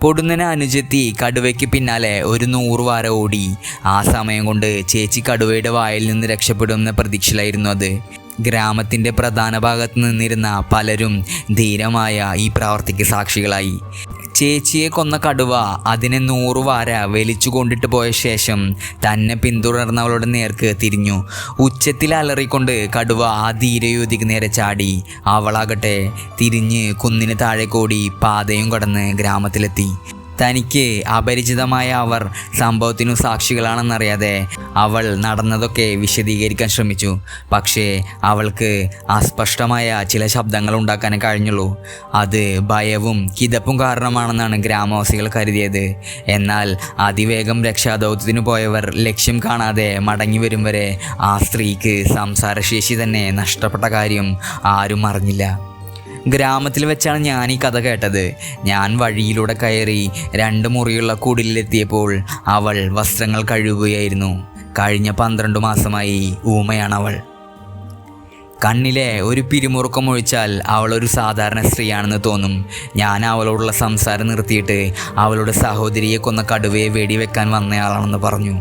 പൊടുന്നനെ അനുജത്തി കടുവയ്ക്ക് പിന്നാലെ ഒരു 100 വാര ഓടി. ആ സമയം കൊണ്ട് ചേച്ചി കടുവയുടെ വായിൽ നിന്ന് രക്ഷപ്പെടുമെന്ന പ്രതീക്ഷയിലായിരുന്നു അത്. ഗ്രാമത്തിൻ്റെ പ്രധാന ഭാഗത്ത് നിന്നിരുന്ന പലരും ധീരമായ ഈ പ്രവർത്തിക്ക് സാക്ഷികളായി. ചേച്ചിയെ കൊന്ന കടുവ അതിനെ 100 വാര വലിച്ചു കൊണ്ടിട്ട് പോയ ശേഷം തന്നെ പിന്തുടർന്നവളുടെ നേർക്ക് തിരിഞ്ഞു. ഉച്ചത്തിൽ അലറിക്കൊണ്ട് കടുവ ആ ധീരയുവതിക്ക് നേരെ ചാടി. അവളാകട്ടെ തിരിഞ്ഞ് കുന്നിന് താഴെ കൂടി പാതയും കടന്ന് ഗ്രാമത്തിലെത്തി. തനിക്ക് അപരിചിതമായ അവർ സംഭവത്തിനു സാക്ഷികളാണെന്നറിയാതെ അവൾ നടന്നതൊക്കെ വിശദീകരിക്കാൻ ശ്രമിച്ചു. പക്ഷേ അവൾക്ക് അസ്പഷ്ടമായ ചില ശബ്ദങ്ങൾ ഉണ്ടാക്കാനേ കഴിഞ്ഞുള്ളൂ. അത് ഭയവും കിതപ്പും കാരണമാണെന്നാണ് ഗ്രാമവാസികൾ കരുതിയത്. എന്നാൽ അതിവേഗം രക്ഷാദൗത്യത്തിന് പോയവർ ലക്ഷ്യം കാണാതെ മടങ്ങി വരും വരെ ആ സ്ത്രീക്ക് സംസാരശേഷി തന്നെ നഷ്ടപ്പെട്ട കാര്യം ആരും അറിഞ്ഞില്ല. ഗ്രാമത്തിൽ വെച്ചാണ് ഞാൻ ഈ കഥ കേട്ടത്. ഞാൻ വഴിയിലൂടെ കയറി 2 മുറിയുള്ള കുടിലെത്തിയപ്പോൾ അവൾ വസ്ത്രങ്ങൾ കഴുകുകയായിരുന്നു. കഴിഞ്ഞ 12 മാസമായി ഊമയാണവൾ. കണ്ണിലെ ഒരു പിരിമുറുക്കം ഒഴിച്ചാൽ അവളൊരു സാധാരണ സ്ത്രീയാണെന്ന് തോന്നും. ഞാൻ അവളോടുള്ള സംസാരം നിർത്തിയിട്ട് അവളുടെ സഹോദരിയെ കൊന്ന കടുവയെ വെടിവെക്കാൻ വന്നയാളാണെന്ന് പറഞ്ഞു.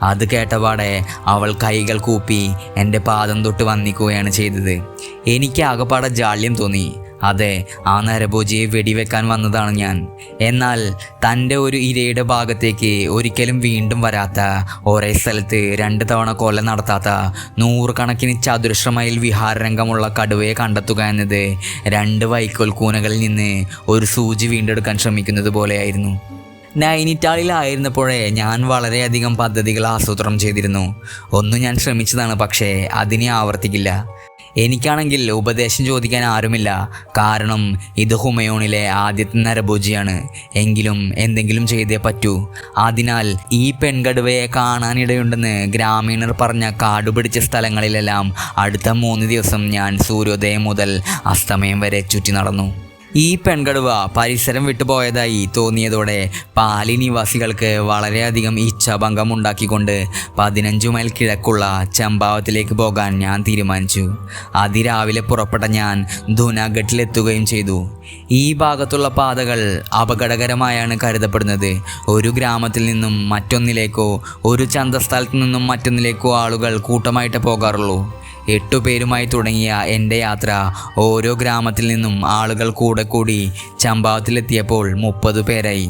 അത് കേട്ടപാടെ അവൾ കൈകൾ കൂപ്പി എൻ്റെ പാദം തൊട്ട് വന്നിക്കുകയാണ് ചെയ്തത്. എനിക്ക് ആകപ്പാടെ ജാള്യം തോന്നി. അതെ, ആ നരഭോജിയെ വെടിവെക്കാൻ വന്നതാണ് ഞാൻ. എന്നാൽ തൻ്റെ ഒരു ഇരയുടെ ഭാഗത്തേക്ക് ഒരിക്കലും വീണ്ടും വരാത്ത, ഒരേ സ്ഥലത്ത് 2 തവണ കൊല നടത്താത്ത 100 കണക്കിന് ചതുരശ്ര മൈൽ വിഹാരരംഗമുള്ള കടുവയെ കണ്ടെത്തുക എന്നത് 2 വൈക്കോൽ കൂനകളിൽ നിന്ന് ഒരു സൂചി വീണ്ടെടുക്കാൻ ശ്രമിക്കുന്നത് പോലെയായിരുന്നു. നൈനിറ്റാളിലായിരുന്നപ്പോഴേ ഞാൻ വളരെയധികം പദ്ധതികൾ ആസൂത്രണം ചെയ്തിരുന്നു. ഒന്ന് ഞാൻ ശ്രമിച്ചതാണ്, പക്ഷേ അതിനെ ആവർത്തിക്കില്ല. എനിക്കാണെങ്കിൽ ഉപദേശം ചോദിക്കാൻ ആരുമില്ല. കാരണം ഇത് ഹുമയൂണിലെ ആദ്യത്തെ നരഭോജിയാണ്. എങ്കിലും എന്തെങ്കിലും ചെയ്തേ പറ്റൂ. അതിനാൽ ഈ പെൺകടുവയെ കാണാനിടയുണ്ടെന്ന് ഗ്രാമീണർ പറഞ്ഞ കാടുപിടിച്ച സ്ഥലങ്ങളിലെല്ലാം അടുത്ത 3 ദിവസം ഞാൻ സൂര്യോദയം മുതൽ അസ്തമയം വരെ ചുറ്റി നടന്നു. ഈ പെൺകടുവ പരിസരം വിട്ടുപോയതായി തോന്നിയതോടെ പാലി നിവാസികൾക്ക് വളരെയധികം ഇച്ഛാഭംഗം ഉണ്ടാക്കിക്കൊണ്ട് 15 മൈൽ കിഴക്കുള്ള ചമ്പാവത്തിലേക്ക് പോകാൻ ഞാൻ തീരുമാനിച്ചു. അതിരാവിലെ പുറപ്പെട്ട ഞാൻ ധുനാഗട്ടിലെത്തുകയും ചെയ്തു. ഈ ഭാഗത്തുള്ള പാതകൾ അപകടകരമായാണ് കരുതപ്പെടുന്നത്. ഒരു ഗ്രാമത്തിൽ നിന്നും മറ്റൊന്നിലേക്കോ ഒരു ചന്തസ്ഥലത്തു നിന്നും മറ്റൊന്നിലേക്കോ ആളുകൾ കൂട്ടമായിട്ട് പോകാറുള്ളൂ. 8 പേരുമായി തുടങ്ങിയ എൻ്റെ യാത്ര ഓരോ ഗ്രാമത്തിൽ നിന്നും ആളുകൾ കൂടെ കൂടി ചമ്പാവത്തിലെത്തിയപ്പോൾ 30 പേരായി.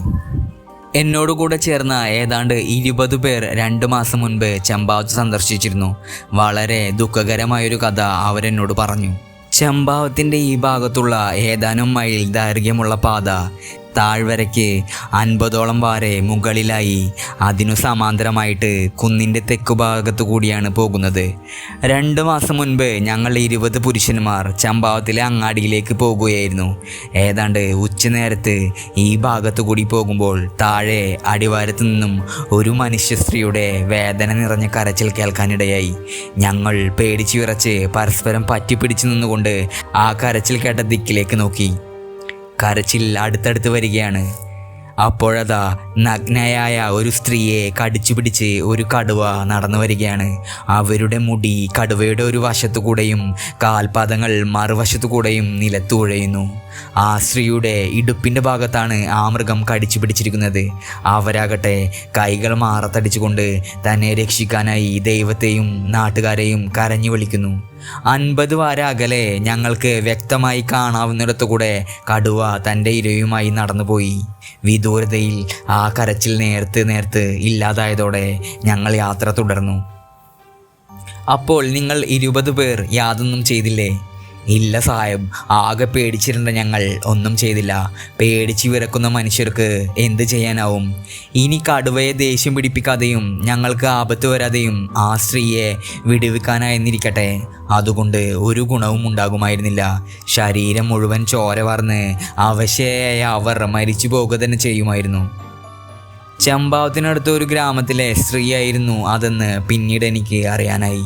എന്നോടുകൂടെ ചേർന്ന ഏതാണ്ട് 20 പേർ 2 മാസം മുൻപ് ചമ്പാവത്ത് സന്ദർശിച്ചിരുന്നു. വളരെ ദുഃഖകരമായൊരു കഥ അവരെന്നോട് പറഞ്ഞു. ചമ്പാവത്തിൻ്റെ ഈ ഭാഗത്തുള്ള ഏതാനും മൈൽ ദൈർഘ്യമുള്ള പാത താഴ്വരയ്ക്ക് 50ഓളം വാരെ മുകളിലായി അതിനു സമാന്തരമായിട്ട് കുന്നിൻ്റെ തെക്കു ഭാഗത്തു കൂടിയാണ് പോകുന്നത്. 2 മാസം മുൻപ് ഞങ്ങൾ 20 പുരുഷന്മാർ ചമ്പാവത്തിലെ അങ്ങാടിയിലേക്ക് പോകുകയായിരുന്നു. ഏതാണ്ട് ഉച്ചനേരത്ത് ഈ ഭാഗത്തു കൂടി പോകുമ്പോൾ താഴെ അടിവാരത്തു നിന്നും ഒരു മനുഷ്യ സ്ത്രീയുടെ വേദന നിറഞ്ഞ കരച്ചിൽ കേൾക്കാനിടയായി. ഞങ്ങൾ പേടിച്ചു വിറച്ച് പരസ്പരം പറ്റിപ്പിടിച്ചു നിന്നുകൊണ്ട് ആ കരച്ചിൽ കേട്ട ദിക്കിലേക്ക് നോക്കി. കരച്ചിൽ അടുത്തടുത്ത് വരികയാണ്. അപ്പോഴതാ നഗ്നയായ ഒരു സ്ത്രീയെ കടിച്ചു പിടിച്ച് ഒരു കടുവ നടന്നു വരികയാണ്. അവരുടെ മുടി കടുവയുടെ ഒരു വശത്തു കൂടെയും കാൽപാദങ്ങൾ മറുവശത്തു കൂടെയും നിലത്തുഴയുന്നു. ആ സ്ത്രീയുടെ ഇടുപ്പിൻ്റെ ഭാഗത്താണ് ആ മൃഗം കടിച്ചു പിടിച്ചിരിക്കുന്നത്. അവരാകട്ടെ കൈകൾ മാറത്തടിച്ചുകൊണ്ട് തന്നെ രക്ഷിക്കാനായി ദൈവത്തെയും നാട്ടുകാരെയും കരഞ്ഞു വിളിക്കുന്നു. 50 വാര അകലെ ഞങ്ങൾക്ക് വ്യക്തമായി കാണാവുന്നിടത്തുകൂടെ കടുവ തൻ്റെ ഇരയുമായി നടന്നുപോയി. വിദൂരതയിൽ ആ കരച്ചിൽ നേർത്ത് ഇല്ലാതായതോടെ ഞങ്ങൾ യാത്ര തുടർന്നു. അപ്പോൾ നിങ്ങൾ 20 പേർ യാതൊന്നും ചെയ്തില്ലേ? ഇല്ല സാഹിബ്, ആകെ പേടിച്ചിരുന്ന ഞങ്ങൾ ഒന്നും ചെയ്തില്ല. പേടിച്ച് വിറക്കുന്ന മനുഷ്യർക്ക് എന്ത് ചെയ്യാനാവും? ഇനി കടുവയെ ദേഷ്യം പിടിപ്പിക്കാതെയും ഞങ്ങൾക്ക് ആപത്ത് വരാതെയും ആ സ്ത്രീയെ വിടുവിക്കാനായെന്നിരിക്കട്ടെ, അതുകൊണ്ട് ഒരു ഗുണവും ഉണ്ടാകുമായിരുന്നില്ല. ശരീരം മുഴുവൻ ചോര വാർന്ന് അവശയായ അവർ മരിച്ചു പോകുക തന്നെ ചെയ്യുമായിരുന്നു. ചമ്പാവത്തിനടുത്ത ഒരു ഗ്രാമത്തിലെ സ്ത്രീയായിരുന്നു അതെന്ന് പിന്നീട് എനിക്ക് അറിയാനായി.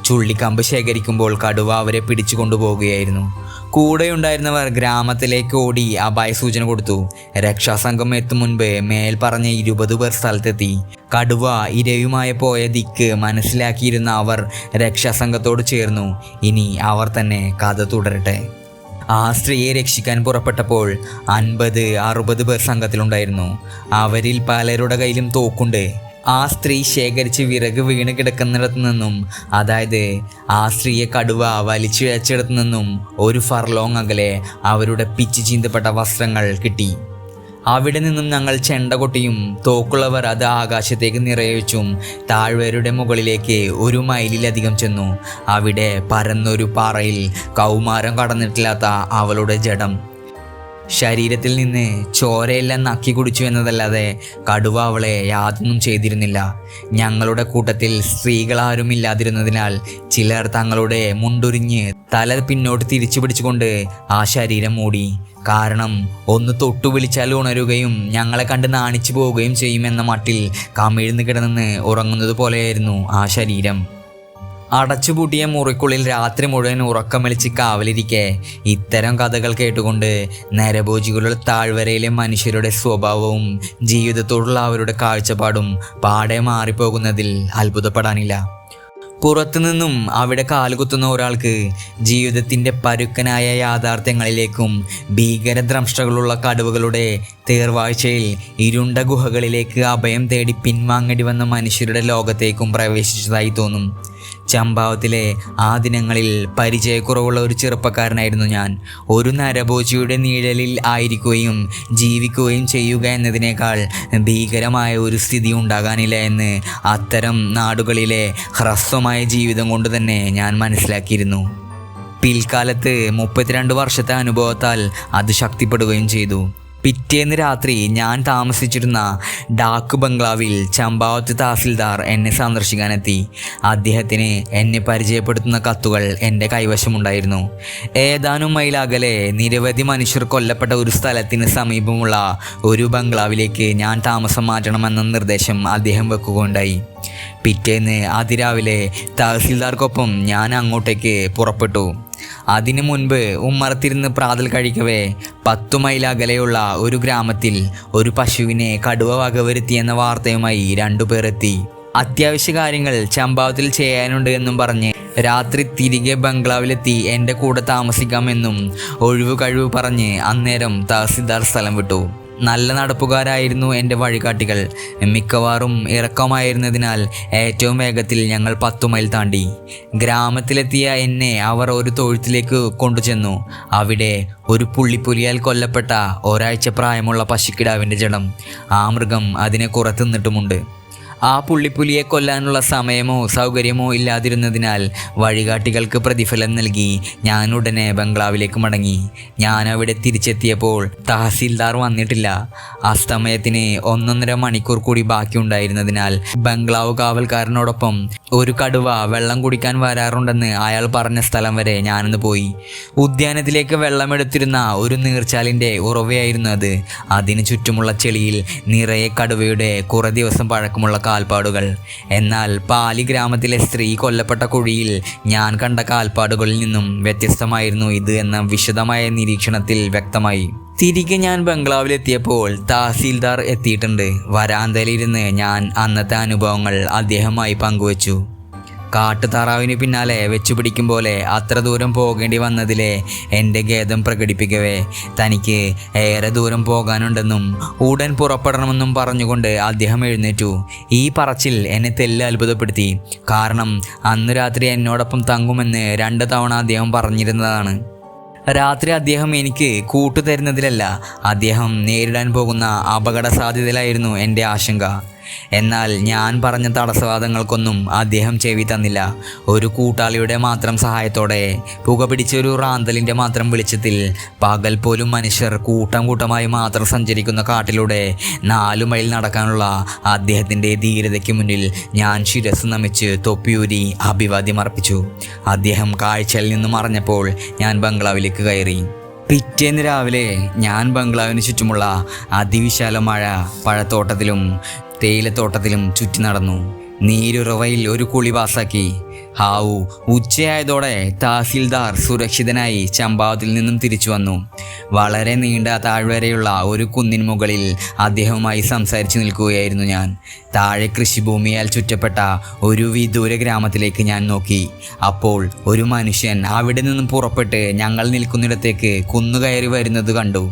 ചുള്ളിക്കമ്പ് ശേഖരിക്കുമ്പോൾ കടുവ അവരെ പിടിച്ചു കൊണ്ടുപോവുകയായിരുന്നു. കൂടെയുണ്ടായിരുന്നവർ ഗ്രാമത്തിലേക്ക് ഓടി അപായസൂചന കൊടുത്തു. രക്ഷാസംഘം എത്തും മുൻപ് മേൽപ്പറഞ്ഞ 20 പേർ സ്ഥലത്തെത്തി. കടുവ ഇരയുമായി പോയ ദിക്ക് മനസ്സിലാക്കിയിരുന്ന അവർ രക്ഷാസംഘത്തോട് ചേർന്നു. ഇനി അവർ തന്നെ കഥ തുടരട്ടെ. ആ സ്ത്രീയെ രക്ഷിക്കാൻ പുറപ്പെട്ടപ്പോൾ 50-60 പേർ സംഘത്തിലുണ്ടായിരുന്നു. അവരിൽ പലരുടെ കയ്യിലും തോക്കുണ്ട്. ആ സ്ത്രീ ശേഖരിച്ച് വിറക് വീണ് കിടക്കുന്നിടത്തു നിന്നും, അതായത് ആ സ്ത്രീയെ കടുവ വലിച്ചിഴച്ചിടത്തു നിന്നും 1 ഫർലോങ് അകലെ അവരുടെ പിച്ച് ചീന്തപ്പെട്ട വസ്ത്രങ്ങൾ കിട്ടി. അവിടെ നിന്നും ഞങ്ങൾ ചെണ്ട കൊട്ടിയും തോക്കുള്ളവർ അത് ആകാശത്തേക്ക് നിറയൊഴിച്ചും താഴ്വരയുടെ മുകളിലേക്ക് 1 മൈലിലധികം ചെന്നു. അവിടെ പരന്നൊരു പാറയിൽ കൗമാരം കടന്നിട്ടില്ലാത്ത അവളുടെ ജഡം. ശരീരത്തിൽ നിന്ന് ചോരയെല്ലാം നക്കി കുടിച്ചു എന്നതല്ലാതെ കടുവ അവളെ യാതൊന്നും ചെയ്തിരുന്നില്ല. ഞങ്ങളുടെ കൂട്ടത്തിൽ സ്ത്രീകളാരും ഇല്ലാതിരുന്നതിനാൽ ചിലർ തങ്ങളുടെ മുണ്ടുരിഞ്ഞ് തല പിന്നോട്ട് തിരിച്ചു പിടിച്ചുകൊണ്ട് ആ ശരീരം മൂടി. കാരണം ഒന്ന് തൊട്ടു വിളിച്ചാൽ ഉണരുകയും ഞങ്ങളെ കണ്ട് നാണിച്ചു പോവുകയും ചെയ്യുമെന്ന മട്ടിൽ കമിഴ്ന്ന് കിടന്ന് ഉറങ്ങുന്നത് പോലെയായിരുന്നു ആ ശരീരം. അടച്ചുപൂട്ടിയ മുറിക്കുള്ളിൽ രാത്രി മുഴുവൻ ഉറക്കമിളിച്ച് കാവലിരിക്കെ ഇത്തരം കഥകൾ കേട്ടുകൊണ്ട് നരഭോജികളുടെ താഴ്വരയിലെ മനുഷ്യരുടെ സ്വഭാവവും ജീവിതത്തോടുള്ള അവരുടെ കാഴ്ചപ്പാടും പാടെ മാറിപ്പോകുന്നതിൽ അത്ഭുതപ്പെടാനില്ല. പുറത്തുനിന്നും അവിടെ കാലുകുത്തുന്ന ഒരാൾക്ക് ജീവിതത്തിൻ്റെ പരുക്കനായ യാഥാർത്ഥ്യങ്ങളിലേക്കും ഭീകരദ്രംഷ്ടകളുള്ള കടുവകളുടെ തേർവാഴ്ചയിൽ ഇരുണ്ട ഗുഹകളിലേക്ക് അഭയം തേടി പിൻവാങ്ങേണ്ടി വന്ന മനുഷ്യരുടെ ലോകത്തേക്കും പ്രവേശിച്ചതായി തോന്നും. ചമ്പാവത്തിലെ ആ ദിനങ്ങളിൽ പരിചയക്കുറവുള്ള ഒരു ചെറുപ്പക്കാരനായിരുന്നു ഞാൻ. ഒരു നരഭോജിയുടെ നിഴലിൽ ആയിരിക്കുകയും ജീവിക്കുകയും ചെയ്യുക എന്നതിനേക്കാൾ ഭീകരമായ ഒരു സ്ഥിതി ഉണ്ടാകാനില്ല എന്ന് അത്തരം നാടുകളിലെ ഹ്രസ്വമായ ജീവിതം കൊണ്ട് തന്നെ ഞാൻ മനസ്സിലാക്കിയിരുന്നു. പിൽക്കാലത്ത് 32 വർഷത്തെ അനുഭവത്താൽ അത് ശക്തിപ്പെടുകയും ചെയ്തു. പിറ്റേന്ന് രാത്രി ഞാൻ താമസിച്ചിരുന്ന ഡാക്ക് ബംഗ്ലാവിൽ ചമ്പാവത്ത് തഹസിൽദാർ എന്നെ സന്ദർശിക്കാനെത്തി. അദ്ദേഹത്തിന് എന്നെ പരിചയപ്പെടുത്തുന്ന കത്തുകൾ എൻ്റെ കൈവശമുണ്ടായിരുന്നു. ഏതാനും മൈൽ അകലെ നിരവധി മനുഷ്യർ കൊല്ലപ്പെട്ട ഒരു സ്ഥലത്തിന് സമീപമുള്ള ഒരു ബംഗ്ലാവിലേക്ക് ഞാൻ താമസം മാറ്റണമെന്ന നിർദ്ദേശം അദ്ദേഹം വെക്കുകയുണ്ടായി. പിറ്റേന്ന് അതിരാവിലെ തഹസിൽദാർക്കൊപ്പം ഞാൻ അങ്ങോട്ടേക്ക് പുറപ്പെട്ടു. അതിനു മുൻപ് ഉമ്മറത്തിരുന്ന് പ്രാതൽ കഴിക്കവേ 10 മൈൽ അകലെയുള്ള ഒരു ഗ്രാമത്തിൽ ഒരു പശുവിനെ കടുവ വകവരുത്തിയെന്ന വാർത്തയുമായി 2 പേർ എത്തി. അത്യാവശ്യ കാര്യങ്ങൾ ചമ്പാവത്തിൽ ചെയ്യാനുണ്ട് എന്നും പറഞ്ഞ് രാത്രി തിരികെ ബംഗ്ലാവിലെത്തി എൻ്റെ കൂടെ താമസിക്കാമെന്നും ഒഴിവ് കഴിവ് പറഞ്ഞ് അന്നേരം തഹസിൽദാർ സ്ഥലം വിട്ടു. നല്ല നടപ്പുകാരായിരുന്നു എൻ്റെ വഴികാട്ടികൾ. മിക്കവാറും ഇറക്കമായിരുന്നതിനാൽ ഏറ്റവും വേഗത്തിൽ ഞങ്ങൾ 10 മൈൽ താണ്ടി. ഗ്രാമത്തിലെത്തിയ എന്നെ അവർ ഒരു തൊഴുത്തിലേക്ക് കൊണ്ടുചെന്നു. അവിടെ ഒരു പുള്ളിപ്പുലിയാൽ കൊല്ലപ്പെട്ട ഒരാഴ്ച പ്രായമുള്ള പശുക്കിടാവിൻ്റെ ജഡം. ആ മൃഗം അതിനെ കുറത്തുനിന്നിട്ടുമുണ്ട്. ആ പുള്ളിപ്പുലിയെ കൊല്ലാനുള്ള സമയമോ സൗകര്യമോ ഇല്ലാതിരുന്നതിനാൽ വഴികാട്ടികൾക്ക് പ്രതിഫലം നൽകി ഞാൻ ഉടനെ ബംഗ്ലാവിലേക്ക് മടങ്ങി. ഞാൻ അവിടെ തിരിച്ചെത്തിയപ്പോൾ തഹസിൽദാർ വന്നിട്ടില്ല. അസ്തമയത്തിന് 1.5 മണിക്കൂർ കൂടി ബാക്കിയുണ്ടായിരുന്നതിനാൽ ബംഗ്ലാവ് കാവൽക്കാരനോടൊപ്പം ഒരു കടുവ വെള്ളം കുടിക്കാൻ വരാറുണ്ടെന്ന് അയാൾ പറഞ്ഞ സ്ഥലം വരെ ഞാനൊന്ന് പോയി. ഉദ്യാനത്തിലേക്ക് വെള്ളമെടുത്തിരുന്ന ഒരു നീർച്ചാലിൻ്റെ ഉറവയായിരുന്നു അത്. അതിന് ചുറ്റുമുള്ള ചെളിയിൽ നിറയെ കടുവയുടെ കുറേ ദിവസം പഴക്കമുള്ള കാൽപ്പാടുകൾ. എന്നാൽ പാലി ഗ്രാമത്തിലെ സ്ത്രീ കൊല്ലപ്പെട്ട കുഴിയിൽ ഞാൻ കണ്ട കാൽപ്പാടുകളിൽ നിന്നും വ്യത്യസ്തമായിരുന്നു ഇത് എന്ന വിശദമായ നിരീക്ഷണത്തിൽ വ്യക്തമായി. തിരികെ ഞാൻ ബംഗ്ലാവിലെത്തിയപ്പോൾ തഹസീൽദാർ എത്തിയിട്ടുണ്ട്. വരാന്തയിലിരുന്ന് ഞാൻ അന്നത്തെ അനുഭവങ്ങൾ അദ്ദേഹവുമായി പങ്കുവച്ചു. കാട്ടുതാറാവിന് പിന്നാലെ വെച്ചുപിടിക്കും പോലെ അത്ര ദൂരം പോകേണ്ടി വന്നതിലെ എൻ്റെ ഖേദം പ്രകടിപ്പിക്കവേ തനിക്ക് ഏറെ ദൂരം പോകാനുണ്ടെന്നും ഉടൻ പുറപ്പെടണമെന്നും പറഞ്ഞുകൊണ്ട് അദ്ദേഹം എഴുന്നേറ്റു. ഈ പറച്ചിൽ എന്നെ തെല്ല് അത്ഭുതപ്പെടുത്തി. കാരണം അന്ന് രാത്രി എന്നോടൊപ്പം തങ്ങുമെന്ന് 2 തവണ അദ്ദേഹം പറഞ്ഞിരുന്നതാണ്. രാത്രി അദ്ദേഹം എനിക്ക് കൂട്ടുതരുന്നതിലല്ല, അദ്ദേഹം നേരിടാൻ പോകുന്ന അപകട സാധ്യതയിലായിരുന്നു എൻ്റെ ആശങ്ക. എന്നാൽ ഞാൻ പറഞ്ഞ തടസ്സവാദങ്ങൾക്കൊന്നും അദ്ദേഹം ചെവി തന്നില്ല. ഒരു കൂട്ടാളിയുടെ മാത്രം സഹായത്തോടെ പുക പിടിച്ചൊരു റാന്തലിൻ്റെ മാത്രം വെളിച്ചത്തിൽ പകൽ പോലും മനുഷ്യർ കൂട്ടം കൂട്ടമായി മാത്രം സഞ്ചരിക്കുന്ന കാട്ടിലൂടെ 4 മൈൽ നടക്കാനുള്ള അദ്ദേഹത്തിൻ്റെ ധീരതയ്ക്ക് മുന്നിൽ ഞാൻ ശിരസ് നമിച്ച് തൊപ്പിയൂരി അഭിവാദ്യം അർപ്പിച്ചു. അദ്ദേഹം കാഴ്ചയിൽ നിന്ന് മറഞ്ഞപ്പോൾ ഞാൻ ബംഗ്ലാവിലേക്ക് കയറി. പിറ്റേന്ന് രാവിലെ ഞാൻ ബംഗ്ലാവിന് ചുറ്റുമുള്ള അതിവിശാലമായ പഴത്തോട്ടത്തിലും തേയിലത്തോട്ടത്തിലും ചുറ്റി നടന്നു. നീരുറവയിൽ ഒരു കുളി പാസാക്കി. ഹാവു ഉച്ചയായതോടെ തഹസീൽദാർ സുരക്ഷിതനായി ചമ്പാവത്തിൽ നിന്നും തിരിച്ചു വന്നു. വളരെ നീണ്ട താഴ്വരയുള്ള ഒരു കുന്നിൻ മുകളിൽ അദ്ദേഹവുമായി സംസാരിച്ചു നിൽക്കുകയായിരുന്നു ഞാൻ. താഴെ കൃഷിഭൂമിയാൽ ചുറ്റപ്പെട്ട ഒരു വിദൂര ഗ്രാമത്തിലേക്ക് ഞാൻ നോക്കി. അപ്പോൾ ഒരു മനുഷ്യൻ അവിടെ നിന്നും പുറപ്പെട്ട് ഞങ്ങൾ നിൽക്കുന്നിടത്തേക്ക് കുന്നുകയറി വരുന്നത് കണ്ടു.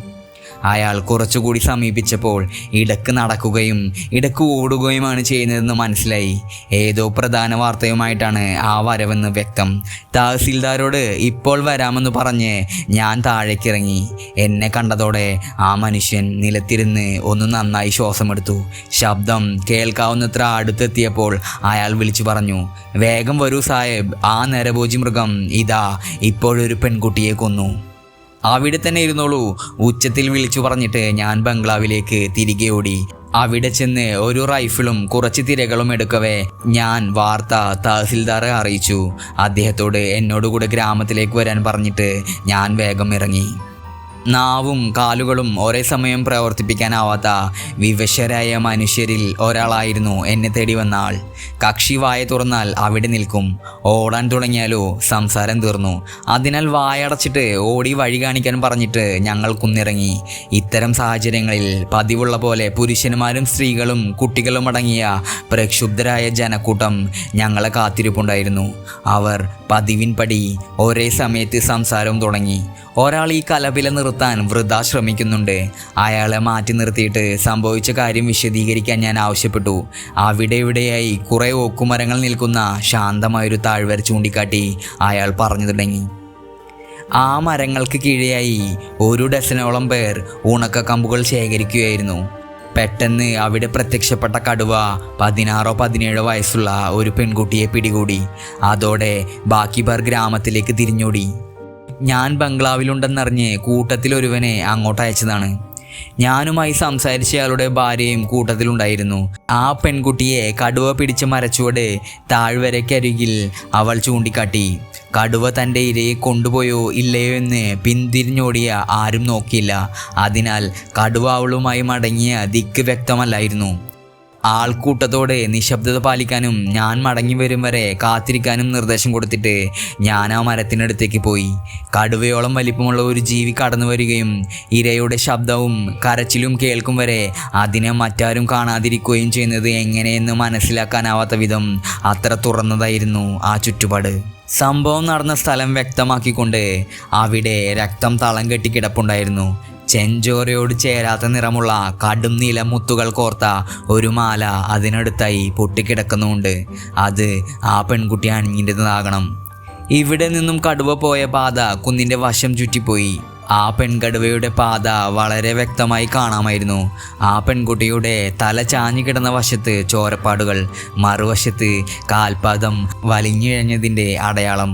അയാൾ കുറച്ചുകൂടി സമീപിച്ചപ്പോൾ ഇടക്ക് നടക്കുകയും ഇടക്ക് ഓടുകയുമാണ് ചെയ്യുന്നതെന്ന് മനസ്സിലായി. ഏതോ പ്രധാന വാർത്തയുമായിട്ടാണ് ആ വരവെന്ന് വ്യക്തം. തഹസീൽദാരോട് ഇപ്പോൾ വരാമെന്ന് പറഞ്ഞ് ഞാൻ താഴേക്കിറങ്ങി. എന്നെ കണ്ടതോടെ ആ മനുഷ്യൻ നിലത്തിരുന്ന് ഒന്ന് നന്നായി ശ്വാസമെടുത്തു. ശബ്ദം കേൾക്കാവുന്നത്ര അടുത്തെത്തിയപ്പോൾ അയാൾ വിളിച്ചു പറഞ്ഞു, വേഗം വരൂ സാഹേബ്, ആ നരഭോജി മൃഗം ഇതാ ഇപ്പോഴൊരു പെൺകുട്ടിയെ കൊന്നു. അവിടെ തന്നെ ഇരുന്നോളൂ, ഉച്ചത്തിൽ വിളിച്ചു പറഞ്ഞിട്ട് ഞാൻ ബംഗ്ലാവിലേക്ക് തിരികെ ഓടി. അവിടെ ചെന്ന് ഒരു റൈഫിളും കുറച്ച് തിരകളും എടുക്കവേ ഞാൻ വാർത്ത തഹസീൽദാറെ അറിയിച്ചു. അദ്ദേഹത്തോട് എന്നോടുകൂടെ ഗ്രാമത്തിലേക്ക് വരാൻ പറഞ്ഞിട്ട് ഞാൻ വേഗം ഇറങ്ങി. നാവും കാലുകളും ഒരേ സമയം പ്രവർത്തിപ്പിക്കാനാവാത്ത വിവശരായ മനുഷ്യരിൽ ഒരാളായിരുന്നു എന്നെ തേടി വന്ന ആൾ. കക്ഷി വായ തുറന്നാൽ അവിടെ നിൽക്കും, ഓടാൻ തുടങ്ങിയാലോ സംസാരം തീർന്നു. അതിനാൽ വായടച്ചിട്ട് ഓടി വഴി കാണിക്കാൻ പറഞ്ഞിട്ട് ഞങ്ങൾ കുന്നിറങ്ങി. ഇത്തരം സാഹചര്യങ്ങളിൽ പതിവുള്ള പോലെ പുരുഷന്മാരും സ്ത്രീകളും കുട്ടികളും അടങ്ങിയ പ്രക്ഷുബ്ധരായ ജനക്കൂട്ടം ഞങ്ങളെ കാത്തിരിപ്പുണ്ടായിരുന്നു. അവർ പതിവിൻപടി ഒരേ സമയത്ത് സംസാരവും തുടങ്ങി. ഒരാൾ ഈ കലപില നിർത്താൻ വൃഥാ ശ്രമിക്കുന്നുണ്ട്. അയാളെ മാറ്റി നിർത്തിയിട്ട് സംഭവിച്ച കാര്യം വിശദീകരിക്കാൻ ഞാൻ ആവശ്യപ്പെട്ടു. അവിടെ ഇവിടെയായി കുറേ ഓക്കുമരങ്ങൾ നിൽക്കുന്ന ശാന്തമായൊരു താഴ്വര ചൂണ്ടിക്കാട്ടി അയാൾ പറഞ്ഞു തുടങ്ങി. ആ മരങ്ങൾക്ക് കീഴെയായി ഒരു ഡസനോളം പേർ ഉണക്ക കമ്പുകൾ ശേഖരിക്കുകയായിരുന്നു. പെട്ടെന്ന് അവിടെ പ്രത്യക്ഷപ്പെട്ട കടുവ 16-17 വയസ്സുള്ള ഒരു പെൺകുട്ടിയെ പിടികൂടി. അതോടെ ബാക്കി പേർ ഗ്രാമത്തിലേക്ക് തിരിഞ്ഞോടി. ഞാൻ ബംഗ്ലാവിലുണ്ടെന്നറിഞ്ഞ് കൂട്ടത്തിലൊരുവനെ അങ്ങോട്ട് അയച്ചതാണ്. ഞാനുമായി സംസാരിച്ചയാളുടെ ഭാര്യയും കൂട്ടത്തിലുണ്ടായിരുന്നു. ആ പെൺകുട്ടിയെ കടുവ പിടിച്ച മരച്ചുവട് താഴ്വരയ്ക്കരികിൽ അവൾ ചൂണ്ടിക്കാട്ടി. കടുവ തൻ്റെ ഇരയെ കൊണ്ടുപോയോ ഇല്ലയോ എന്ന് പിന്തിരിഞ്ഞോടിയ ആരും നോക്കിയില്ല. അതിനാൽ കടുവ അവളുമായി മടങ്ങിയ ദിക്ക് വ്യക്തമല്ലായിരുന്നു. ആൾക്കൂട്ടത്തോടെ നിശബ്ദത പാലിക്കാനും ഞാൻ മടങ്ങി വരും വരെ കാത്തിരിക്കാനും നിർദ്ദേശം കൊടുത്തിട്ട് ഞാൻ ആ മരത്തിനടുത്തേക്ക് പോയി. കടുവയോളം വലിപ്പമുള്ള ഒരു ജീവി കടന്നു വരികയും ഇരയുടെ ശബ്ദവും കരച്ചിലും കേൾക്കും വരെ അതിനെ മറ്റാരും കാണാതിരിക്കുകയും ചെയ്യുന്നത് എങ്ങനെയെന്ന് മനസ്സിലാക്കാനാവാത്ത വിധം അത്ര തുറന്നതായിരുന്നു ആ ചുറ്റുപാട്. സംഭവം നടന്ന സ്ഥലം വ്യക്തമാക്കിക്കൊണ്ട് അവിടെ രക്തം തളം കെട്ടി കിടപ്പുണ്ടായിരുന്നു. ചെഞ്ചോരയോട് ചേരാത്ത നിറമുള്ള കടും നീല മുത്തുകൾ കോർത്ത ഒരു മാല അതിനടുത്തായി പൊട്ടിക്കിടക്കുന്നുണ്ട്. അത് ആ പെൺകുട്ടി അണിഞ്ഞിരുന്നതാകണം. ഇവിടെ നിന്നും കടുവ പോയ പാത കുന്നിൻ്റെ വശം ചുറ്റിപ്പോയി. ആ പെൺകടുവയുടെ പാത വളരെ വ്യക്തമായി കാണാമായിരുന്നു. ആ പെൺകുട്ടിയുടെ തല ചാഞ്ഞു കിടന്ന വശത്ത് ചോരപ്പാടുകൾ, മറുവശത്ത് കാൽപാദം വലിഞ്ഞിഴഞ്ഞതിൻ്റെ അടയാളം.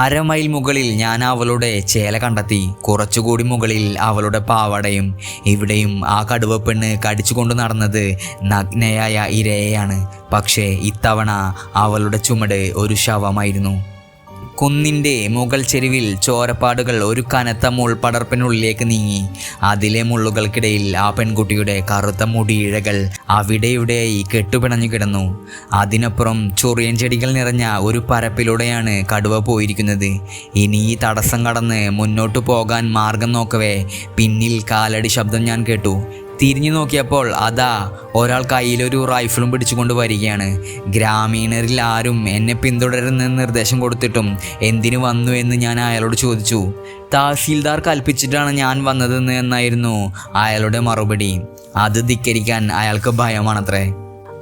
1/2 മൈൽ മുകളിൽ ഞാൻ അവളുടെ ചേല കണ്ടെത്തി. കുറച്ചുകൂടി മുകളിൽ അവളുടെ പാവാടയും. ഇവിടെയും ആ കടുവ പെണ്ണ് കടിച്ചുകൊണ്ട് നടന്നത് നഗ്നയായ ഇരയെയാണ്. പക്ഷേ ഇത്തവണ അവളുടെ ചുമട് ഒരു ശവമായിരുന്നു. കുന്നിൻ്റെ മുകൾ ചെരുവിൽ ചോരപ്പാടുകൾ ഒരു കനത്ത മുൾപടർപ്പിനുള്ളിലേക്ക് നീങ്ങി. അതിലെ മുള്ളുകൾക്കിടയിൽ ആ പെൺകുട്ടിയുടെ കറുത്ത മുടിയിഴകൾ അവിടെയിവിടെയായി കെട്ടുപിണഞ്ഞു കിടന്നു. അതിനപ്പുറം ചൊറിയൻ ചെടികൾ നിറഞ്ഞ ഒരു പരപ്പിലൂടെയാണ് കടുവ പോയിരിക്കുന്നത്. ഇനി ഈ തടസ്സം കടന്ന് മുന്നോട്ടു പോകാൻ മാർഗം നോക്കവേ പിന്നിൽ കാലടി ശബ്ദം ഞാൻ കേട്ടു. തിരിഞ്ഞു നോക്കിയപ്പോൾ അതാ ഒരാൾ കയ്യിലൊരു റൈഫിളും പിടിച്ചുകൊണ്ട് വരികയാണ്. ഗ്രാമീണരിൽ ആരും എന്നെ പിന്തുടരുന്നെന്ന് നിർദ്ദേശം കൊടുത്തിട്ടും എന്തിനു വന്നു എന്ന് ഞാൻ അയാളോട് ചോദിച്ചു. തഹസീൽദാർ കൽപ്പിച്ചിട്ടാണ് ഞാൻ വന്നതെന്ന് എന്നായിരുന്നു അയാളുടെ മറുപടി. അത് ധിക്കരിക്കാൻ അയാൾക്ക് ഭയമാണത്രേ.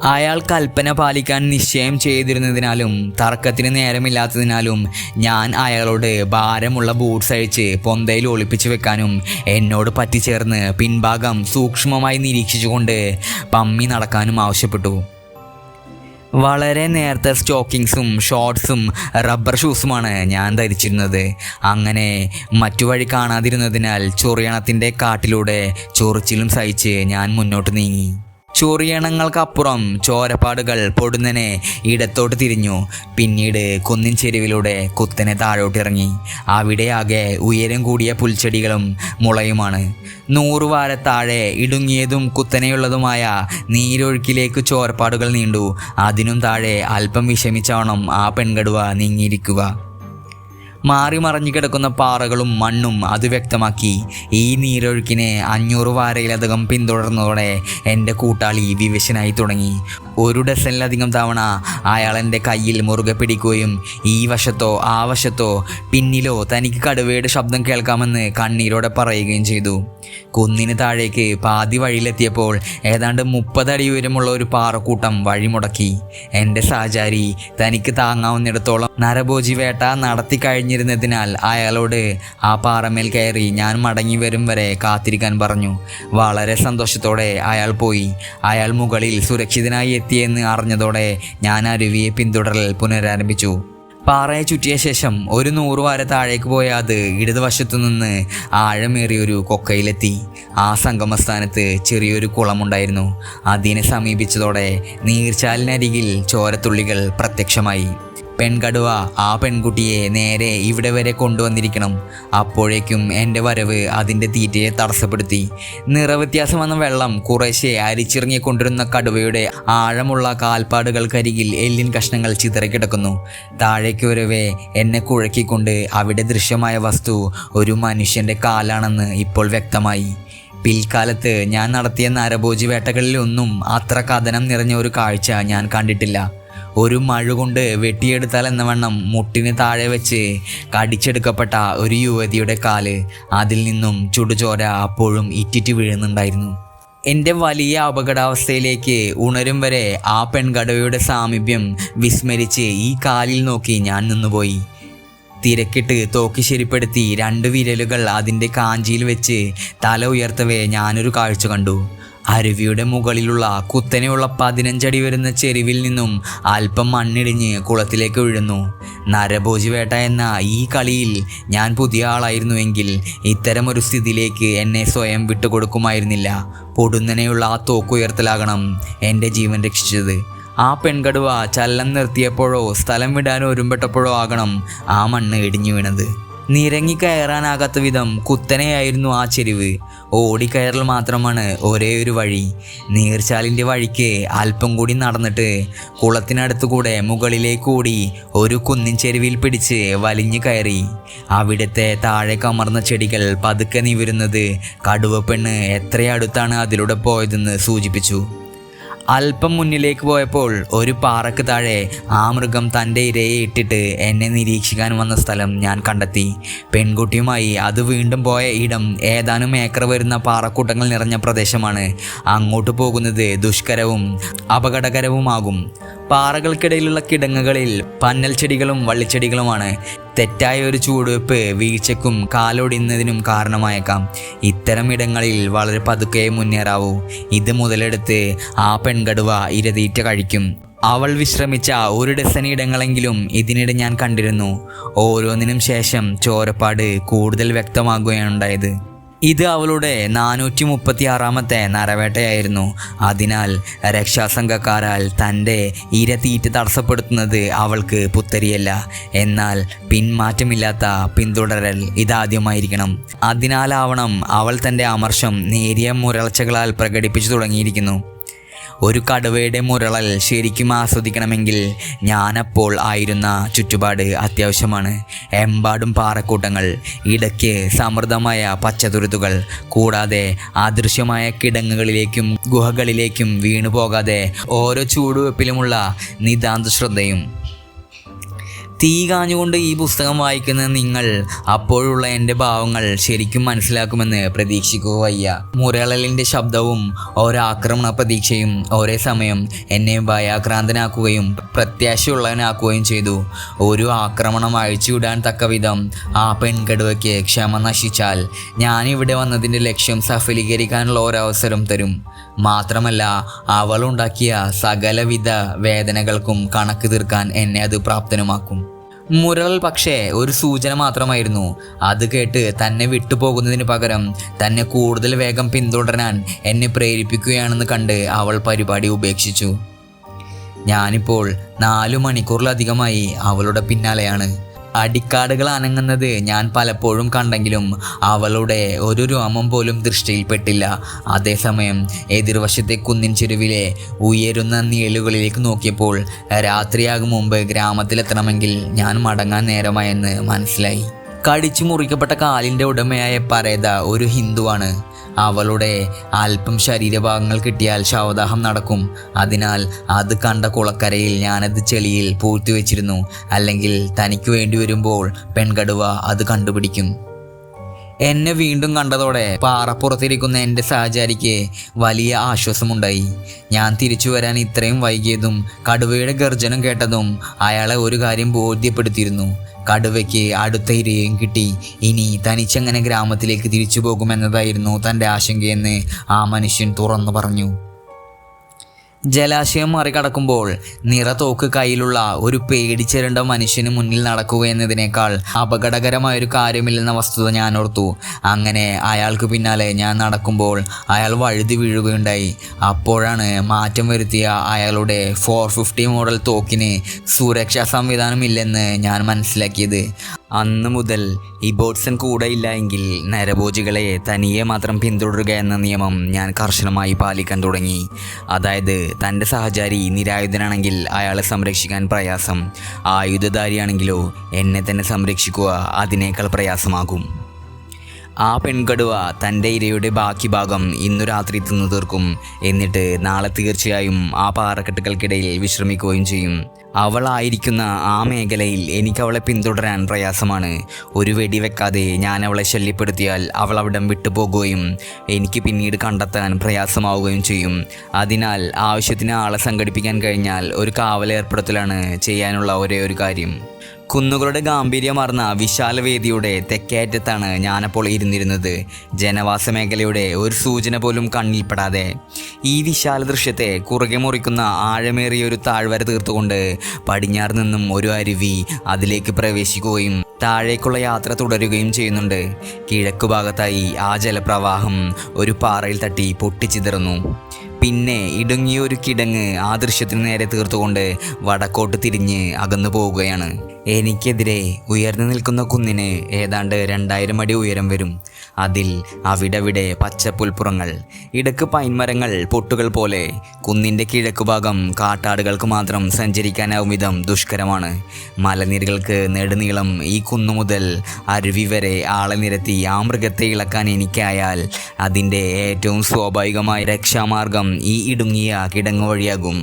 അയാൾ കൽപ്പന പാലിക്കാൻ നിശ്ചയം ചെയ്തിരുന്നതിനാലും തർക്കത്തിന് നേരമില്ലാത്തതിനാലും ഞാൻ അയാളോട് ഭാരമുള്ള ബൂട്ട്സ് അഴിച്ച് പൊന്തയിൽ ഒളിപ്പിച്ചു വെക്കാനും എന്നോട് പറ്റിച്ചേർന്ന് പിൻഭാഗം സൂക്ഷ്മമായി നിരീക്ഷിച്ചുകൊണ്ട് പമ്മി നടക്കാനും ആവശ്യപ്പെട്ടു. വളരെ നേർത്ത സ്റ്റോക്കിങ്സും ഷോർട്ട്സും റബ്ബർ ഷൂസുമാണ് ഞാൻ ധരിച്ചിരുന്നത്. അങ്ങനെ മറ്റു വഴി കാണാതിരുന്നതിനാൽ ചൊറിയണത്തിൻ്റെ കാട്ടിലൂടെ ചൊറിച്ചിലും സഹിച്ച് ഞാൻ മുന്നോട്ട് നീങ്ങി. ചൊറിയണങ്ങൾക്കപ്പുറം ചോരപ്പാടുകൾ പൊടുന്നനെ ഇടത്തോട്ട് തിരിഞ്ഞു. പിന്നീട് കുന്നിൻ ചെരുവിലൂടെ കുത്തനെ താഴോട്ടിറങ്ങി. അവിടെയാകെ ഉയരം കൂടിയ പുൽച്ചെടികളും മുളയുമാണ്. 100 വാര താഴെ ഇടുങ്ങിയതും കുത്തനെയുള്ളതുമായ നീരൊഴുക്കിലേക്ക് ചോരപ്പാടുകൾ നീണ്ടു. അതിനും താഴെ അല്പം വിഷമിച്ചവണ്ണം ആ പെൺകടുവ നീങ്ങിയിരിക്കുക. മാറി മറിഞ്ഞു കിടക്കുന്ന പാറകളും മണ്ണും അത് വ്യക്തമാക്കി. ഈ നീരൊഴുക്കിനെ 500 വാരയിലധികം പിന്തുടർന്നതോടെ എൻ്റെ കൂട്ടാളി വിവശനായി തുടങ്ങി. 1 ഡസനിലധികം തവണ അയാൾ എൻ്റെ കയ്യിൽ മുറുകെ പിടിക്കുകയും ഈ വശത്തോ ആ വശത്തോ പിന്നിലോ തനിക്ക് കടുവയുടെ ശബ്ദം കേൾക്കാമെന്ന് കണ്ണീരോടെ പറയുകയും ചെയ്തു. കുന്നിന് താഴേക്ക് പാതി വഴിയിലെത്തിയപ്പോൾ ഏതാണ്ട് 30 അടി ഉയരമുള്ള ഒരു പാറക്കൂട്ടം വഴിമുടക്കി. എൻ്റെ സഹചാരി തനിക്ക് താങ്ങാവുന്നിടത്തോളം നരഭോജി വേട്ട നടത്തി കഴിഞ്ഞിരുന്നതിനാൽ അയാളോട് ആ പാറമേൽ കയറി ഞാൻ മടങ്ങി വരും വരെ കാത്തിരിക്കാൻ പറഞ്ഞു. വളരെ സന്തോഷത്തോടെ അയാൾ പോയി. അയാൾ മുകളിൽ സുരക്ഷിതനായി എത്തിയെന്ന് അറിഞ്ഞതോടെ ഞാൻ അരുവിയെ പിന്തുടരൽ പുനരാരംഭിച്ചു. പാറയെ ചുറ്റിയ ശേഷം ഒരു 100 വാര താഴേക്ക് പോയ അത് ഇടതുവശത്തു നിന്ന് ആഴമേറിയൊരു കൊക്കയിലെത്തി. ആ സംഗമസ്ഥാനത്ത് ചെറിയൊരു കുളമുണ്ടായിരുന്നു. അതിനെ സമീപിച്ചതോടെ നീർച്ചാലിനരികിൽ ചോരത്തുള്ളികൾ പ്രത്യക്ഷമായി. പെൺകടുവ ആ പെൺകുട്ടിയെ നേരെ ഇവിടെ വരെ കൊണ്ടുവന്നിരിക്കണം. അപ്പോഴേക്കും എൻ്റെ വരവ് അതിൻ്റെ തീറ്റയെ തടസ്സപ്പെടുത്തി. നിറവ്യത്യാസം വന്ന വെള്ളം കുറേശ്ശെ അരിച്ചിറങ്ങിക്കൊണ്ടിരുന്ന കടുവയുടെ ആഴമുള്ള കാൽപ്പാടുകൾക്കരികിൽ എല്ലിൻ കഷ്ണങ്ങൾ ചിതറിക്കിടക്കുന്നു. താഴേക്ക് വരവേ എന്നെ കുഴക്കിക്കൊണ്ട് അവിടെ ദൃശ്യമായ വസ്തു ഒരു മനുഷ്യൻ്റെ കാലാണെന്ന് ഇപ്പോൾ വ്യക്തമായി. പിൽക്കാലത്ത് ഞാൻ നടത്തിയ നരഭോജി വേട്ടകളിലൊന്നും അത്ര കഥനം നിറഞ്ഞ ഒരു കാഴ്ച ഞാൻ കണ്ടിട്ടില്ല. ഒരു മഴ കൊണ്ട് വെട്ടിയെടുത്താൽ എന്ന വണ്ണം മുട്ടിന് താഴെ വെച്ച് കടിച്ചെടുക്കപ്പെട്ട ഒരു യുവതിയുടെ കാല്. അതിൽ നിന്നും ചുടുചോര അപ്പോഴും ഇറ്റിറ്റ് വീഴുന്നുണ്ടായിരുന്നു. എൻ്റെ വലിയ അപകടാവസ്ഥയിലേക്ക് ഉണരും വരെ ആ പെൺകടുവയുടെ സാമീപ്യം വിസ്മരിച്ച് ഈ കാലിൽ നോക്കി ഞാൻ നിന്നുപോയി. തിരക്കിട്ട് തോക്കി ശരിപ്പെടുത്തി 2 വിരലുകൾ അതിൻ്റെ കാഞ്ചിയിൽ വെച്ച് തല ഉയർത്തവേ ഞാനൊരു കാഴ്ച കണ്ടു. അരുവിയുടെ മുകളിലുള്ള കുത്തനെയുള്ള 15 അടി വരുന്ന ചെരുവിൽ നിന്നും അല്പം മണ്ണിടിഞ്ഞ് കുളത്തിലേക്ക് വീഴുന്നു. നരഭോജി വേട്ട എന്ന ഈ കളിയിൽ ഞാൻ പുതിയ ആളായിരുന്നുവെങ്കിൽ ഇത്തരമൊരു സ്ഥിതിയിലേക്ക് എന്നെ സ്വയം വിട്ടുകൊടുക്കുമായിരുന്നില്ല. പൊടുന്നനെയുള്ള ആ തോക്കുയർത്തലാകണം എൻ്റെ ജീവൻ രക്ഷിച്ചത്. ആ പെൺകടുവ ചലനം നിർത്തിയപ്പോഴോ സ്ഥലം വിടാൻ ഒരുമ്പെട്ടപ്പോഴോ ആകണം ആ മണ്ണ് ഇടിഞ്ഞു വീണത്. നിരങ്ങിക്കയറാനാകാത്ത വിധം കുത്തനെയായിരുന്നു ആ ചെരുവ്. ഓടിക്കയറൽ മാത്രമാണ് ഒരേ ഒരു വഴി. നീർച്ചാലിൻ്റെ വഴിക്ക് അല്പം കൂടി നടന്നിട്ട് കുളത്തിനടുത്തുകൂടെ മുകളിലേക്കൂടി ഒരു കുന്നിൻ ചെരുവിൽ പിടിച്ച് വലിഞ്ഞു കയറി. അവിടുത്തെ താഴെ കമർന്ന ചെടികൾ പതുക്കെ നിവരുന്നത് കടുവപ്പെണ്ണ് എത്രയടുത്താണ് അതിലൂടെ പോയതെന്ന് സൂചിപ്പിച്ചു. അല്പം മുന്നിലേക്ക് പോയപ്പോൾ ഒരു പാറക്ക് താഴെ ആ മൃഗം തൻ്റെ ഇരയെ ഇട്ടിട്ട് എന്നെ നിരീക്ഷിക്കാൻ വന്ന സ്ഥലം ഞാൻ കണ്ടെത്തി. പെൺകുട്ടിയുമായി അത് വീണ്ടും പോയ ഇടം ഏതാനും ഏക്കർ വരുന്ന പാറക്കൂട്ടങ്ങൾ നിറഞ്ഞ പ്രദേശമാണ്. അങ്ങോട്ട് പോകുന്നത് ദുഷ്കരവും അപകടകരവുമാകും. പാറകൾക്കിടയിലുള്ള കിടങ്ങുകളിൽ പന്നൽ ചെടികളും വള്ളിച്ചെടികളുമാണ്. തെറ്റായ ഒരു ചുവടുവെപ്പ് വീഴ്ചയ്ക്കും കാലൊടിയുന്നതിനും കാരണമായേക്കാം. ഇത്തരം ഇടങ്ങളിൽ വളരെ പതുക്കെ മുന്നേറാവൂ. ഇത് മുതലെടുത്ത് ആ പെൺകടുവ ഇരതീറ്റ കഴിക്കും. അവൾ വിശ്രമിച്ച 1 ഡസൻ ഇടങ്ങളെങ്കിലും ഇതിനിടെ ഞാൻ കണ്ടിരുന്നു. ഓരോന്നിനും ശേഷം ചോരപ്പാട് കൂടുതൽ വ്യക്തമാകുകയാണുണ്ടായത്. ഇത് അവളുടെ 436ാമത്തെ നരവേട്ടയായിരുന്നു. അതിനാൽ രക്ഷാസംഘക്കാരാൽ തൻ്റെ ഇര തീറ്റ തടസ്സപ്പെടുത്തുന്നത് അവൾക്ക് പുത്തരിയല്ല. എന്നാൽ പിന്മാറ്റമില്ലാത്ത പിന്തുടരൽ ഇതാദ്യമായിരിക്കണം. അതിനാലാവണം അവൾ തൻ്റെ അമർഷം നേരിയ മുരൾച്ചകളാൽ പ്രകടിപ്പിച്ചു തുടങ്ങിയിരിക്കുന്നു. ഒരു കടുവയുടെ മുരളൽ ശരിക്കും ആസ്വദിക്കണമെങ്കിൽ ഞാനപ്പോൾ ആയിരുന്ന ചുറ്റുപാട് അത്യാവശ്യമാണ്. എമ്പാടും പാറക്കൂട്ടങ്ങൾ, ഇടയ്ക്ക് സമൃദ്ധമായ പച്ചതുരുത്തുകൾ, കൂടാതെ അദൃശ്യമായ കിടങ്ങുകളിലേക്കും ഗുഹകളിലേക്കും വീണു പോകാതെ ഓരോ ചൂടുവെപ്പിലുമുള്ള നിതാന്ത ശ്രദ്ധയും. തീ കാഞ്ഞുകൊണ്ട് ഈ പുസ്തകം വായിക്കുന്ന നിങ്ങൾ അപ്പോഴുള്ള എൻ്റെ ഭാവങ്ങൾ ശരിക്കും മനസ്സിലാക്കുമെന്ന് പ്രതീക്ഷിക്കുക വയ്യ. മുരളലിൻ്റെ ശബ്ദവും ഒരാക്രമണ പ്രതീക്ഷയും ഒരേ സമയം എന്നെ ഭയാക്രാന്തനാക്കുകയും പ്രത്യാശയുള്ളവനാക്കുകയും ചെയ്തു. ഒരു ആക്രമണം അഴിച്ചുവിടാൻ തക്കവിധം ആ പെൺകടുവയ്ക്ക് ക്ഷമ നശിച്ചാൽ ഞാനിവിടെ വന്നതിൻ്റെ ലക്ഷ്യം സഫലീകരിക്കാനുള്ള ഒരവസരം തരും. മാത്രമല്ല, അവളുണ്ടാക്കിയ സകലവിധ വേദനകൾക്കും കണക്ക് തീർക്കാൻ എന്നെ അത് പ്രാപ്തനുമാക്കും. മുരൾ പക്ഷേ ഒരു സൂചന മാത്രമായിരുന്നു. അത് കേട്ട് തന്നെ വിട്ടുപോകുന്നതിന് പകരം തന്നെ കൂടുതൽ വേഗം പിന്തുടരാൻ എന്നെ പ്രേരിപ്പിക്കുകയാണെന്ന് കണ്ട് അവൾ പരിപാടി ഉപേക്ഷിച്ചു. ഞാനിപ്പോൾ 4 മണിക്കൂറിലധികമായി അവളുടെ പിന്നാലെയാണ്. അടിക്കാടുകൾ അനങ്ങുന്നത് ഞാൻ പലപ്പോഴും കണ്ടെങ്കിലും അവളുടെ ഒരു രോമം പോലും ദൃഷ്ടിയിൽപ്പെട്ടില്ല. അതേസമയം എതിർവശത്തെ കുന്നിൻ ചെരുവിലെ ഉയരുന്ന നിഴലുകളിലേക്ക് നോക്കിയപ്പോൾ രാത്രിയാകും മുമ്പ് ഗ്രാമത്തിലെത്തണമെങ്കിൽ ഞാൻ മടങ്ങാൻ നേരമായെന്ന് മനസ്സിലായി. കടിച്ചു മുറിക്കപ്പെട്ട കാലിൻ്റെ ഉടമയായ പരേത ഒരു ഹിന്ദുവാണ്. അവളുടെ അല്പം ശരീരഭാഗങ്ങൾ കിട്ടിയാൽ ശവദാഹം നടക്കും. അതിനാൽ അത് കണ്ട കുളക്കരയിൽ ഞാനത് ചെളിയിൽ പൂഴ്ത്തിവെച്ചിരുന്നു. അല്ലെങ്കിൽ തനിക്ക് വേണ്ടി വരുമ്പോൾ പെൺകടുവ അത് കണ്ടുപിടിക്കും. എന്നെ വീണ്ടും കണ്ടതോടെ പാറപ്പുറത്തിരിക്കുന്ന എൻ്റെ സഹചാരിക്ക് വലിയ ആശ്വാസമുണ്ടായി. ഞാൻ തിരിച്ചു വരാൻ ഇത്രയും വൈകിയതും കടുവയുടെ ഗർജനം കേട്ടതും അയാളെ ഒരു കാര്യം ബോധ്യപ്പെടുത്തിയിരുന്നു. കടുവയ്ക്ക് അടുത്ത ഇരയും കിട്ടി. ഇനി തനിച്ചെങ്ങനെ ഗ്രാമത്തിലേക്ക് തിരിച്ചു പോകുമെന്നതായിരുന്നു തൻ്റെ ആശങ്കയെന്ന് ആ മനുഷ്യൻ തുറന്നു പറഞ്ഞു. ജലാശയം മറികടക്കുമ്പോൾ നിറത്തോക്ക് കയ്യിലുള്ള ഒരു പേടിച്ചിരണ്ട മനുഷ്യന് മുന്നിൽ നടക്കുക എന്നതിനേക്കാൾ അപകടകരമായൊരു കാര്യമില്ലെന്ന വസ്തുത ഞാൻ ഓർത്തു. അങ്ങനെ അയാൾക്ക് പിന്നാലെ ഞാൻ നടക്കുമ്പോൾ അയാൾ വഴുതി വീഴുകയുണ്ടായി. അപ്പോഴാണ് മാറ്റം വരുത്തിയ അയാളുടെ 450 മോഡൽ തോക്കിന് സുരക്ഷാ സംവിധാനമില്ലെന്ന് ഞാൻ മനസ്സിലാക്കിയത്. അന്ന് മുതൽ ഇബോട്സൺ കൂടെ ഇല്ല എങ്കിൽ നരഭോജികളെ തനിയെ മാത്രം പിന്തുടരുക എന്ന നിയമം ഞാൻ കർശനമായി പാലിക്കാൻ തുടങ്ങി. അതായത് തൻ്റെ സഹചാരി നിരായുധനാണെങ്കിൽ അയാളെ സംരക്ഷിക്കാൻ പ്രയാസം, ആയുധധാരിയാണെങ്കിലോ എന്നെ തന്നെ സംരക്ഷിക്കുക അതിനേക്കാൾ പ്രയാസമാകും. ആ പെൺകടുവ തൻ്റെ ഇരയുടെ ബാക്കി ഭാഗം ഇന്നു രാത്രി തിന്നു തീർക്കും. എന്നിട്ട് നാളെ തീർച്ചയായും ആ പാറക്കെട്ടുകൾക്കിടയിൽ വിശ്രമിക്കുകയും ചെയ്യും. അവളായിരിക്കുന്ന ആ മേഖലയിൽ എനിക്കവളെ പിന്തുടരാൻ പ്രയാസമാണ്. ഒരു വെടിവെക്കാതെ ഞാൻ അവളെ ശല്യപ്പെടുത്തിയാൽ അവൾ അവിടം വിട്ടുപോകുകയും എനിക്ക് പിന്നീട് കണ്ടെത്താൻ പ്രയാസമാവുകയും ചെയ്യും. അതിനാൽ ആവശ്യത്തിന് ആളെ സംഘടിപ്പിക്കാൻ കഴിഞ്ഞാൽ ഒരു കാവലേർപ്പെടുത്തലാണ് ചെയ്യാനുള്ള ഒരേ ഒരു കാര്യം. കുന്നുകളുടെ ഗാംഭീര്യമാർന്ന വിശാലവേദിയുടെ തെക്കേയറ്റത്താണ് ഞാനപ്പോൾ ഇരുന്നിരുന്നത്. ജനവാസ മേഖലയുടെ ഒരു സൂചന പോലും കണ്ണിൽപ്പെടാതെ ഈ വിശാല ദൃശ്യത്തെ കുറുകെ മുറിക്കുന്ന ആഴമേറിയ ഒരു താഴ്വര തീർത്തുകൊണ്ട് പടിഞ്ഞാറ് നിന്നും ഒരു അരുവി അതിലേക്ക് പ്രവേശിക്കുകയും താഴേക്കുള്ള യാത്ര തുടരുകയും ചെയ്യുന്നുണ്ട്. കിഴക്കുഭാഗത്തായി ആ ജലപ്രവാഹം ഒരു പാറയിൽ തട്ടി പൊട്ടിച്ചിതറുന്നു. പിന്നെ ഇടുങ്ങിയൊരു കിടങ്ങ് ആ ദൃശ്യത്തിന് നേരെ തീർത്തുകൊണ്ട് വടക്കോട്ട് തിരിഞ്ഞ് അകന്നു പോവുകയാണ്. എനിക്കെതിരെ ഉയർന്നു നിൽക്കുന്ന കുന്നിന് ഏതാണ്ട് 2000 അടി ഉയരം വരും. അതിൽ അവിടവിടെ പച്ചപ്പുൽപ്പുറങ്ങൾ, ഇടക്ക് പൈൻമരങ്ങൾ പൊട്ടുകൾ പോലെ. കുന്നിൻ്റെ കിഴക്കുഭാഗം കാട്ടാടുകൾക്ക് മാത്രം സഞ്ചരിക്കാനാവും വിധം ദുഷ്കരമാണ്. മലനിരകൾക്ക് നെടുനീളം ഈ കുന്നു മുതൽ അരുവി വരെ ആളെ നിരത്തി ആ മൃഗത്തെ ഇളക്കാൻ എനിക്കായാൽ അതിൻ്റെ ഏറ്റവും സ്വാഭാവികമായ രക്ഷാമാർഗം ഈ ഇടുങ്ങിയ കിടങ്ങ് വഴിയാകും.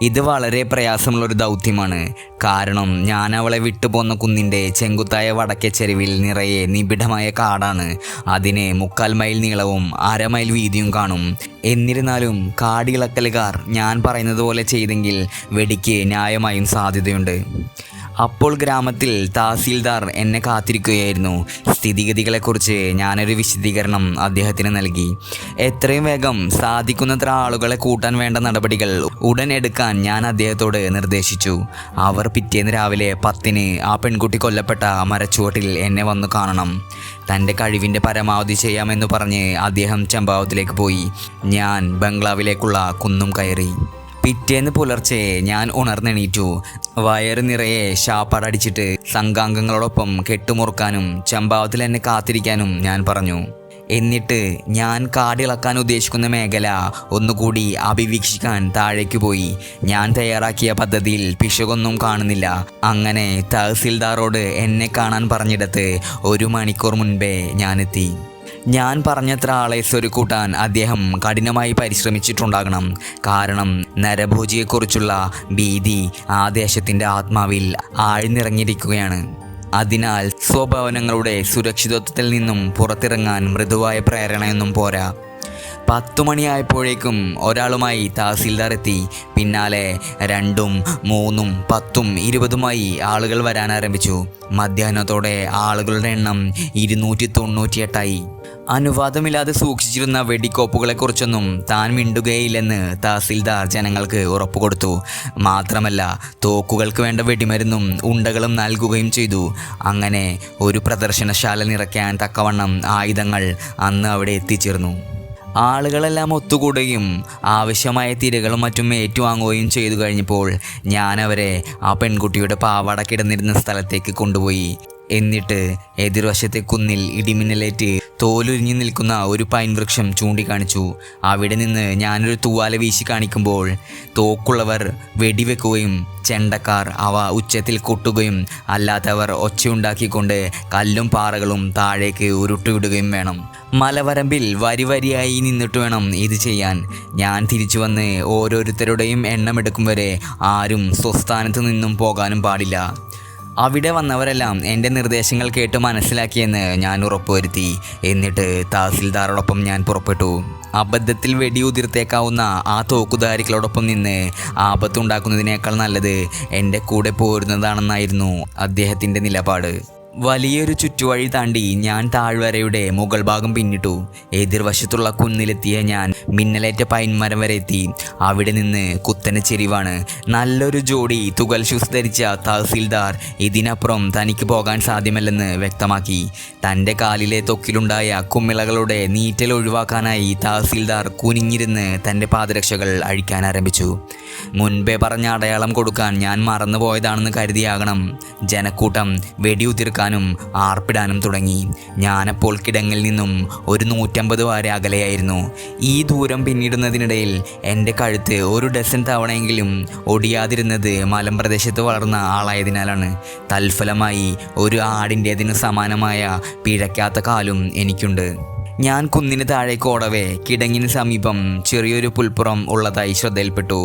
ഇത് വളരെ പ്രയാസമുള്ളൊരു ദൗത്യമാണ്. കാരണം ഞാൻ അവളെ വിട്ടുപോന്ന കുന്നിൻ്റെ ചെങ്കുത്തായ വടക്കേ ചെരുവിൽ നിറയെ നിബിഡമായ കാടാണ്. അതിന് 3/4 മൈൽ നീളവും 1/2 മൈൽ വീതിയും കാണും. എന്നിരുന്നാലും കാടിളക്കലുകാർ ഞാൻ പറയുന്നത് പോലെ ചെയ്തെങ്കിൽ വെടിക്ക് ന്യായമായും സാധ്യതയുണ്ട്. അപ്പോൾ ഗ്രാമത്തിൽ തഹസീൽദാർ എന്നെ കാത്തിരിക്കുകയായിരുന്നു. സ്ഥിതിഗതികളെക്കുറിച്ച് ഞാനൊരു വിശദീകരണം അദ്ദേഹത്തിന് നൽകി. എത്രയും വേഗം സാധിക്കുന്നത്ര ആളുകളെ കൂട്ടാൻ വേണ്ട നടപടികൾ ഉടൻ എടുക്കാൻ ഞാൻ അദ്ദേഹത്തോട് നിർദ്ദേശിച്ചു. അവർ പിറ്റേന്ന് രാവിലെ 10-ന് ആ പെൺകുട്ടി കൊല്ലപ്പെട്ട മരച്ചുവട്ടിൽ എന്നെ വന്നു കാണണം. തൻ്റെ കഴിവിൻ്റെ പരമാവധി ചെയ്യാമെന്ന് പറഞ്ഞ് അദ്ദേഹം ചമ്പാവത്തിലേക്ക് പോയി. ഞാൻ ബംഗ്ലാവിലേക്കുള്ള കുന്നും കയറി. പിറ്റേന്ന് പുലർച്ചെ ഞാൻ ഉണർന്നെണീറ്റു. വയറ് നിറയെ ശാപ്പാടടിച്ചിട്ട് സംഘാംഗങ്ങളോടൊപ്പം കെട്ടുമുറുക്കാനും ചമ്പാവത്തിൽ എന്നെ കാത്തിരിക്കാനും ഞാൻ പറഞ്ഞു. എന്നിട്ട് ഞാൻ കാടിളക്കാൻ ഉദ്ദേശിക്കുന്ന മേഖല ഒന്നുകൂടി അഭിവീക്ഷിക്കാൻ താഴേക്ക് പോയി. ഞാൻ തയ്യാറാക്കിയ പദ്ധതിയിൽ പിശകൊന്നും കാണുന്നില്ല. അങ്ങനെ തഹസീൽദാറോട് എന്നെ കാണാൻ പറഞ്ഞിടത്ത് 1 മണിക്കൂർ മുൻപേ ഞാനെത്തി. ഞാൻ പറഞ്ഞത്ര ആളെ സ്വരുക്കൂട്ടാൻ അദ്ദേഹം കഠിനമായി പരിശ്രമിച്ചിട്ടുണ്ടാകണം. കാരണം നരഭോജിയെക്കുറിച്ചുള്ള ഭീതി ആ ദേശത്തിൻ്റെ ആത്മാവിൽ ആഴ്ന്നിറങ്ങിയിരിക്കുകയാണ്. അതിനാൽ സ്വഭവനങ്ങളുടെ സുരക്ഷിതത്വത്തിൽ നിന്നും പുറത്തിറങ്ങാൻ മൃദുവായ പ്രേരണയൊന്നും പോരാ. 10 മണിയായപ്പോഴേക്കും ഒരാളുമായി തഹസീൽദാർ എത്തി. പിന്നാലെ 2ഉം 3ഉം 10ഉം 20ഉമായി ആളുകൾ വരാൻ ആരംഭിച്ചു. മധ്യാഹ്നത്തോടെ ആളുകളുടെ എണ്ണം 298ആയി. അനുവാദമില്ലാതെ സൂക്ഷിച്ചിരുന്ന വെടിക്കോപ്പുകളെക്കുറിച്ചൊന്നും താൻ മിണ്ടുകയില്ലെന്ന് തഹസീൽദാർ ജനങ്ങൾക്ക് ഉറപ്പുകൊടുത്തു. മാത്രമല്ല തോക്കുകൾക്ക് വേണ്ട വെടിമരുന്നും ഉണ്ടകളും നൽകുകയും ചെയ്തു. അങ്ങനെ ഒരു പ്രദർശനശാല നിറയ്ക്കാൻ തക്കവണ്ണം ആയുധങ്ങൾ അന്ന് അവിടെ എത്തിച്ചേർന്നു. ആളുകളെല്ലാം ഒത്തുകൂടുകയും ആവശ്യമായ തിരകളും മറ്റും ഏറ്റുവാങ്ങുകയും ചെയ്തു കഴിഞ്ഞപ്പോൾ ഞാൻ അവരെ ആ പെൺകുട്ടിയുടെ പാവാട കിടന്നിരുന്ന സ്ഥലത്തേക്ക് കൊണ്ടുപോയി. എന്നിട്ട് എതിർവശത്തെ കുന്നിൽ ഇടിമിന്നലേറ്റ് തോലുരിഞ്ഞു നിൽക്കുന്ന ഒരു പൈൻ വൃക്ഷം ചൂണ്ടിക്കാണിച്ചു. അവിടെ നിന്ന് ഞാനൊരു തൂവാല വീശി കാണിക്കുമ്പോൾ തോക്കുള്ളവർ വെടിവെക്കുകയും ചെണ്ടക്കാർ അവ ഉച്ചത്തിൽ കൊട്ടുകയും അല്ലാത്തവർ ഒച്ചയുണ്ടാക്കിക്കൊണ്ട് കല്ലും പാറകളും താഴേക്ക് ഉരുട്ടുവിടുകയും വേണം. മലവരമ്പിൽ വരിവരിയായി നിന്നിട്ട് വേണം ഇത് ചെയ്യാൻ. ഞാൻ തിരിച്ചു വന്ന് ഓരോരുത്തരുടെയും എണ്ണമെടുക്കും വരെ ആരും സ്വസ്ഥാനത്ത് നിന്നും പോകാനും പാടില്ല. അവിടെ വന്നവരെല്ലാം എൻ്റെ നിർദ്ദേശങ്ങൾ കേട്ട് മനസ്സിലാക്കിയെന്ന് ഞാൻ ഉറപ്പുവരുത്തി. എന്നിട്ട് തഹസീൽദാറോടൊപ്പം ഞാൻ പുറപ്പെട്ടു. അബദ്ധത്തിൽ വെടിയുതിർത്തേക്കാവുന്ന ആ തോക്കുധാരികളോടൊപ്പം നിന്ന് ആപത്തുണ്ടാക്കുന്നതിനേക്കാൾ നല്ലത് എൻ്റെ കൂടെ പോരുന്നതാണെന്നായിരുന്നു അദ്ദേഹത്തിൻ്റെ നിലപാട്. വലിയൊരു ചുറ്റുവഴി താണ്ടി ഞാൻ താഴ്വരയുടെ മുകൾ ഭാഗം പിന്നിട്ടു. എതിർവശത്തുള്ള കുന്നിലെത്തിയ ഞാൻ മിന്നലേറ്റ പൈൻമരം വരെ എത്തി. അവിടെ നിന്ന് കുത്തനെ ചെരിവാണ്. നല്ലൊരു ജോഡി തുകൽ ഷൂസ് ധരിച്ച തഹസീൽദാർ ഇതിനപ്പുറം തനിക്ക് പോകാൻ സാധ്യമല്ലെന്ന് വ്യക്തമാക്കി. തൻ്റെ കാലിലെ തൊക്കിലുണ്ടായ കുമ്മിളകളുടെ നീറ്റൽ ഒഴിവാക്കാനായി തഹസീൽദാർ കുനിഞ്ഞിരുന്ന് തൻ്റെ പാദരക്ഷകൾ അഴിക്കാൻ ആരംഭിച്ചു. മുൻപേ പറഞ്ഞ അടയാളം കൊടുക്കാൻ ഞാൻ മറന്നുപോയതാണെന്ന് കരുതിയാകണം ജനക്കൂട്ടം വെടിയുതിർക്കാൻ ആർപ്പിടാനും തുടങ്ങി. ഞാനപ്പോൾ കിടങ്ങിൽ നിന്നും ഒരു 150 വാര അകലെയായിരുന്നു. ഈ ദൂരം പിന്നിടുന്നതിനിടയിൽ എൻ്റെ കഴുത്ത് ഒരു ഡസൻ തവണയെങ്കിലും ഒടിയാതിരുന്നത് മലമ്പ്രദേശത്ത് വളർന്ന ആളായതിനാലാണ്. തൽഫലമായി ഒരു ആടിൻ്റെതിന് സമാനമായ പിഴയ്ക്കാത്ത കാലും എനിക്കുണ്ട്. ഞാൻ കുന്നിന് താഴേക്ക് ഓടവേ കിടങ്ങിന് സമീപം ചെറിയൊരു പുൽപ്പുറം ഉള്ളതായി ശ്രദ്ധയിൽപ്പെട്ടു.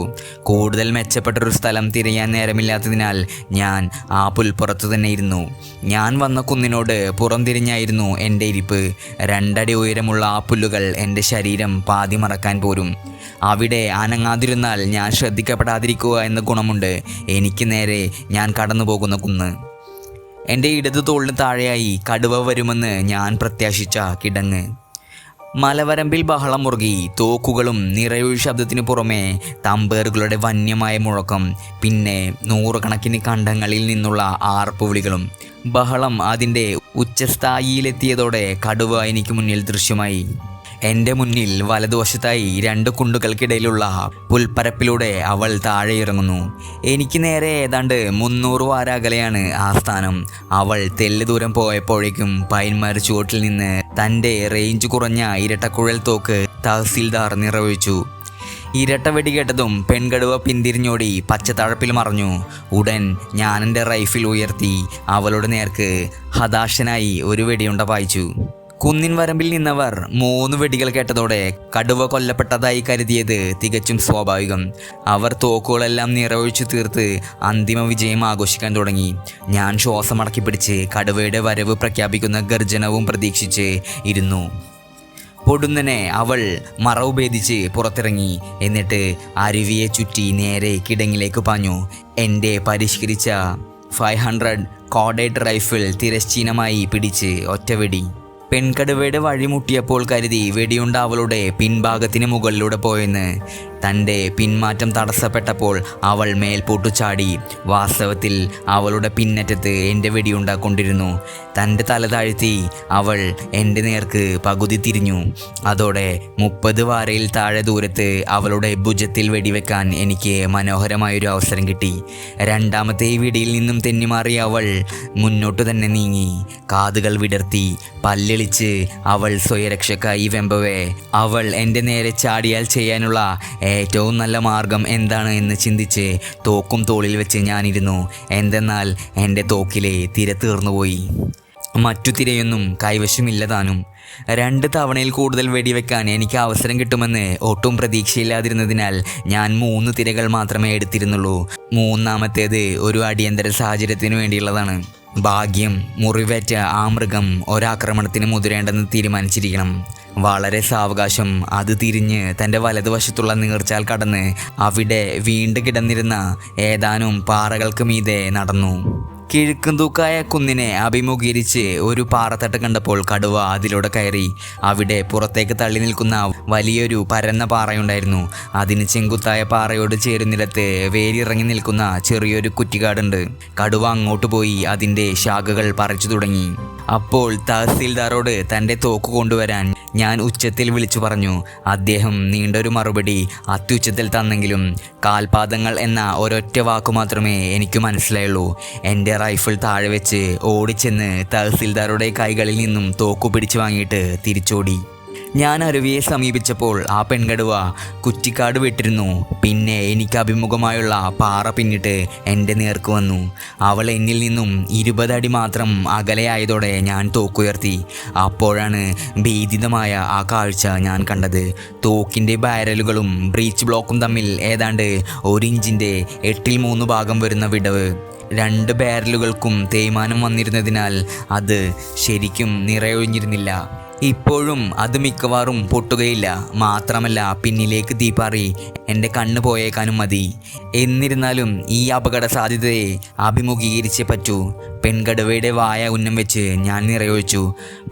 കൂടുതൽ മെച്ചപ്പെട്ടൊരു സ്ഥലം തിരയാൻ നേരമില്ലാത്തതിനാൽ ഞാൻ ആ പുൽപ്പുറത്ത് തന്നെ ഇരുന്നു. ഞാൻ വന്ന കുന്നിനോട് പുറംതിരിഞ്ഞായിരുന്നു എൻ്റെ ഇരിപ്പ്. 2 അടി ഉയരമുള്ള ആ പുല്ലുകൾ എൻ്റെ ശരീരം പാതി മറക്കാൻ പോരും. അവിടെ അനങ്ങാതിരുന്നാൽ ഞാൻ ശ്രദ്ധിക്കപ്പെടാതിരിക്കുക എന്ന ഗുണമുണ്ട്. എനിക്ക് നേരെ ഞാൻ കടന്നു പോകുന്ന കുന്ന്. എൻ്റെ ഇടതു തോളിന് താഴെയായി കടുവ വരുമെന്ന് ഞാൻ പ്രത്യാശിച്ച കിടങ്ങ്. മലവരമ്പിൽ ബഹളം മുറുകി. തോക്കുകളും നിറയൊഴി ശബ്ദത്തിന് പുറമെ തമ്പേറുകളുടെ വന്യമായ മുഴക്കം, പിന്നെ 100 കണക്കിന് കണ്ടങ്ങളിൽ നിന്നുള്ള ആർപ്പുവിളികളും. ബഹളം അതിൻ്റെ ഉച്ചസ്ഥായിയിലെത്തിയതോടെ കടുവ എനിക്ക് മുന്നിൽ ദൃശ്യമായി. എൻ്റെ മുന്നിൽ വലതുവശത്തായി 2 കുണ്ടുകൾക്കിടയിലുള്ള പുൽപ്പരപ്പിലൂടെ അവൾ താഴെ ഇറങ്ങുന്നു. എനിക്ക് നേരെ ഏതാണ്ട് 300 വാര അകലെയാണ് ആ സ്ഥാനം. അവൾ തെല്ല് ദൂരം പോയപ്പോഴേക്കും പൈൻമര ചുവട്ടിൽ നിന്ന് തൻ്റെ റേഞ്ച് കുറഞ്ഞ ഇരട്ടക്കുഴൽ തോക്ക് തഹസീൽദാർ നിറവൊഴിച്ചു. ഇരട്ട വെടി കേട്ടതും പെൺകടുവ പിന്തിരിഞ്ഞോടി പച്ചത്തഴപ്പിൽ മറഞ്ഞു. ഉടൻ ഞാൻ എൻ്റെ റൈഫിൽ ഉയർത്തി അവളുടെ നേർക്ക് ഹതാശനായി ഒരു വെടിയുണ്ട പായിച്ചു. കുന്നിൻ വരമ്പിൽ നിന്നവർ 3 വെടികൾ കേട്ടതോടെ കടുവ കൊല്ലപ്പെട്ടതായി കരുതിയത് തികച്ചും സ്വാഭാവികം. അവർ തോക്കുകളെല്ലാം നിറവൊഴിച്ചു തീർത്ത് അന്തിമ വിജയം ആഘോഷിക്കാൻ തുടങ്ങി. ഞാൻ ശ്വാസമടക്കി പിടിച്ച് കടുവയുടെ വരവ് പ്രഖ്യാപിക്കുന്ന ഗർജനവും പ്രതീക്ഷിച്ച് ഇരുന്നു. പൊടുന്നനെ അവൾ മറവ് ഭേദിച്ച് പുറത്തിറങ്ങി. എന്നിട്ട് അരുവിയെ ചുറ്റി നേരെ കിടങ്ങിലേക്ക് പാഞ്ഞു. എൻ്റെ പരിഷ്കരിച്ച 500 കോഡേഡ് റൈഫിൾ തിരശ്ചീനമായി പിടിച്ച് ഒറ്റവെടി. പെൺകടുവയുടെ വഴിമുട്ടിയപ്പോൾ കരുതി വെടിയുണ്ട അവളുടെ പിൻഭാഗത്തിന് മുകളിലൂടെ പോയെന്ന്. തൻ്റെ പിന്മാറ്റം തടസ്സപ്പെട്ടപ്പോൾ അവൾ മേൽപോട്ടു ചാടി. വാസ്തവത്തിൽ അവളുടെ പിന്നറ്റത്ത് എൻ്റെ വെടിയുണ്ടാക്കൊണ്ടിരുന്നു. തൻ്റെ തല താഴ്ത്തി അവൾ എൻ്റെ നേർക്ക് പകുതി തിരിഞ്ഞു. അതോടെ 30 വാരയിൽ താഴെ ദൂരത്ത് അവളുടെ ഭുജത്തിൽ വെടിവെക്കാൻ എനിക്ക് മനോഹരമായൊരു അവസരം കിട്ടി. രണ്ടാമത്തെ വെടിയിൽ നിന്നും തെന്നിമാറി അവൾ മുന്നോട്ട് തന്നെ നീങ്ങി. കാതുകൾ വിടർത്തി പല്ലിളിച്ച് അവൾ സ്വയരക്ഷക്കായി വെമ്പവേ അവൾ എൻ്റെ നേരെ ചാടിയാൽ ചെയ്യാനുള്ള ഏറ്റവും നല്ല മാർഗം എന്താണ് എന്ന് ചിന്തിച്ച് തോക്കും തോളിൽ വെച്ച് ഞാനിരുന്നു. എന്തെന്നാൽ എൻ്റെ തോക്കിലെ തിര തീർന്നുപോയി. മറ്റു തിരയൊന്നും കൈവശമില്ല താനും. 2 തവണയിൽ കൂടുതൽ വെടിവെക്കാൻ എനിക്ക് അവസരം കിട്ടുമെന്ന് ഒട്ടും പ്രതീക്ഷയില്ലാതിരുന്നതിനാൽ ഞാൻ 3 തിരകൾ മാത്രമേ എടുത്തിരുന്നുള്ളൂ. മൂന്നാമത്തേത് ഒരു അടിയന്തര സാഹചര്യത്തിനു വേണ്ടിയുള്ളതാണ്. ഭാഗ്യം, മുറിവേറ്റ ആ മൃഗം ഒരാക്രമണത്തിന് മുതിരേണ്ടെന്ന് തീരുമാനിച്ചിരിക്കണം. വളരെ സാവകാശം അത് തിരിഞ്ഞ് തൻ്റെ വലതുവശത്തുള്ള നീർച്ചാൽ കടന്ന് അവിടെ വീണ്ടു കിടന്നിരുന്ന ഏതാനും പാറകൾക്ക് മീതെ നടന്നു. കിഴക്കുംതൂക്കായ കുന്നിനെ അഭിമുഖീകരിച്ച് ഒരു പാറത്തട്ട് കണ്ടപ്പോൾ കടുവ അതിലൂടെ കയറി. അവിടെ പുറത്തേക്ക് തള്ളി നിൽക്കുന്ന വലിയൊരു പരന്ന പാറയുണ്ടായിരുന്നു. അതിന് ചെങ്കുത്തായ പാറയോട് ചേരുന്നിടത്ത് വേരിറങ്ങി നിൽക്കുന്ന ചെറിയൊരു കുറ്റിക്കാടുണ്ട്. കടുവ അങ്ങോട്ട് പോയി അതിൻ്റെ ശാഖകൾ പറിച്ചു തുടങ്ങി. അപ്പോൾ തഹസീൽദാരോട് തൻ്റെ തോക്ക് കൊണ്ടുവരാൻ ഞാൻ ഉച്ചത്തിൽ വിളിച്ചു പറഞ്ഞു. അദ്ദേഹം നീണ്ടൊരു മറുപടി അത്യുച്ചത്തിൽ തന്നെങ്കിലും കാൽപാദങ്ങൾ എന്ന ഒരൊറ്റ വാക്കു മാത്രമേ എനിക്ക് മനസ്സിലായുള്ളൂ. എൻ്റെ റൈഫിൾ താഴെ വെച്ച് ഓടിച്ചെന്ന് തഹസീൽദാരുടെ കൈകളിൽ നിന്നും തോക്കു പിടിച്ചു വാങ്ങിയിട്ട് തിരിച്ചോടി. ഞാൻ അരുവിയെ സമീപിച്ചപ്പോൾ ആ പെൺകടുവ കുറ്റിക്കാട് വിട്ടിരുന്നു. പിന്നെ എനിക്ക് അഭിമുഖമായുള്ള പാറ പിന്നിട്ട് എൻ്റെ നേർക്ക് വന്നു. അവൾ എന്നിൽ നിന്നും 20 അടി മാത്രം അകലെയായതോടെ ഞാൻ തോക്കുയർത്തി. അപ്പോഴാണ് ഭീതിതമായ ആ കാഴ്ച ഞാൻ കണ്ടത്. തോക്കിൻ്റെ ബാരലുകളും ബ്രീച്ച് ബ്ലോക്കും തമ്മിൽ ഏതാണ്ട് 1 ഇഞ്ചിൻ്റെ 8/3 ഭാഗം വരുന്ന വിടവ്. 2 ബാരലുകൾക്കും തേയ്മാനം വന്നിരുന്നതിനാൽ അത് ശരിക്കും നിറയൊഴിഞ്ഞിരുന്നില്ല. ഇപ്പോഴും അത് മിക്കവാറും പൊട്ടുകയില്ല. മാത്രമല്ല പിന്നിലേക്ക് തീപ്പാറി എൻ്റെ കണ്ണ് പോയേക്കാനും മതി. എന്നിരുന്നാലും ഈ അപകട സാധ്യതയെ അഭിമുഖീകരിച്ചേ പറ്റൂ. പെൺകടുവയുടെ വായ ഉന്നം വെച്ച് ഞാൻ നിറയൊഴിച്ചു.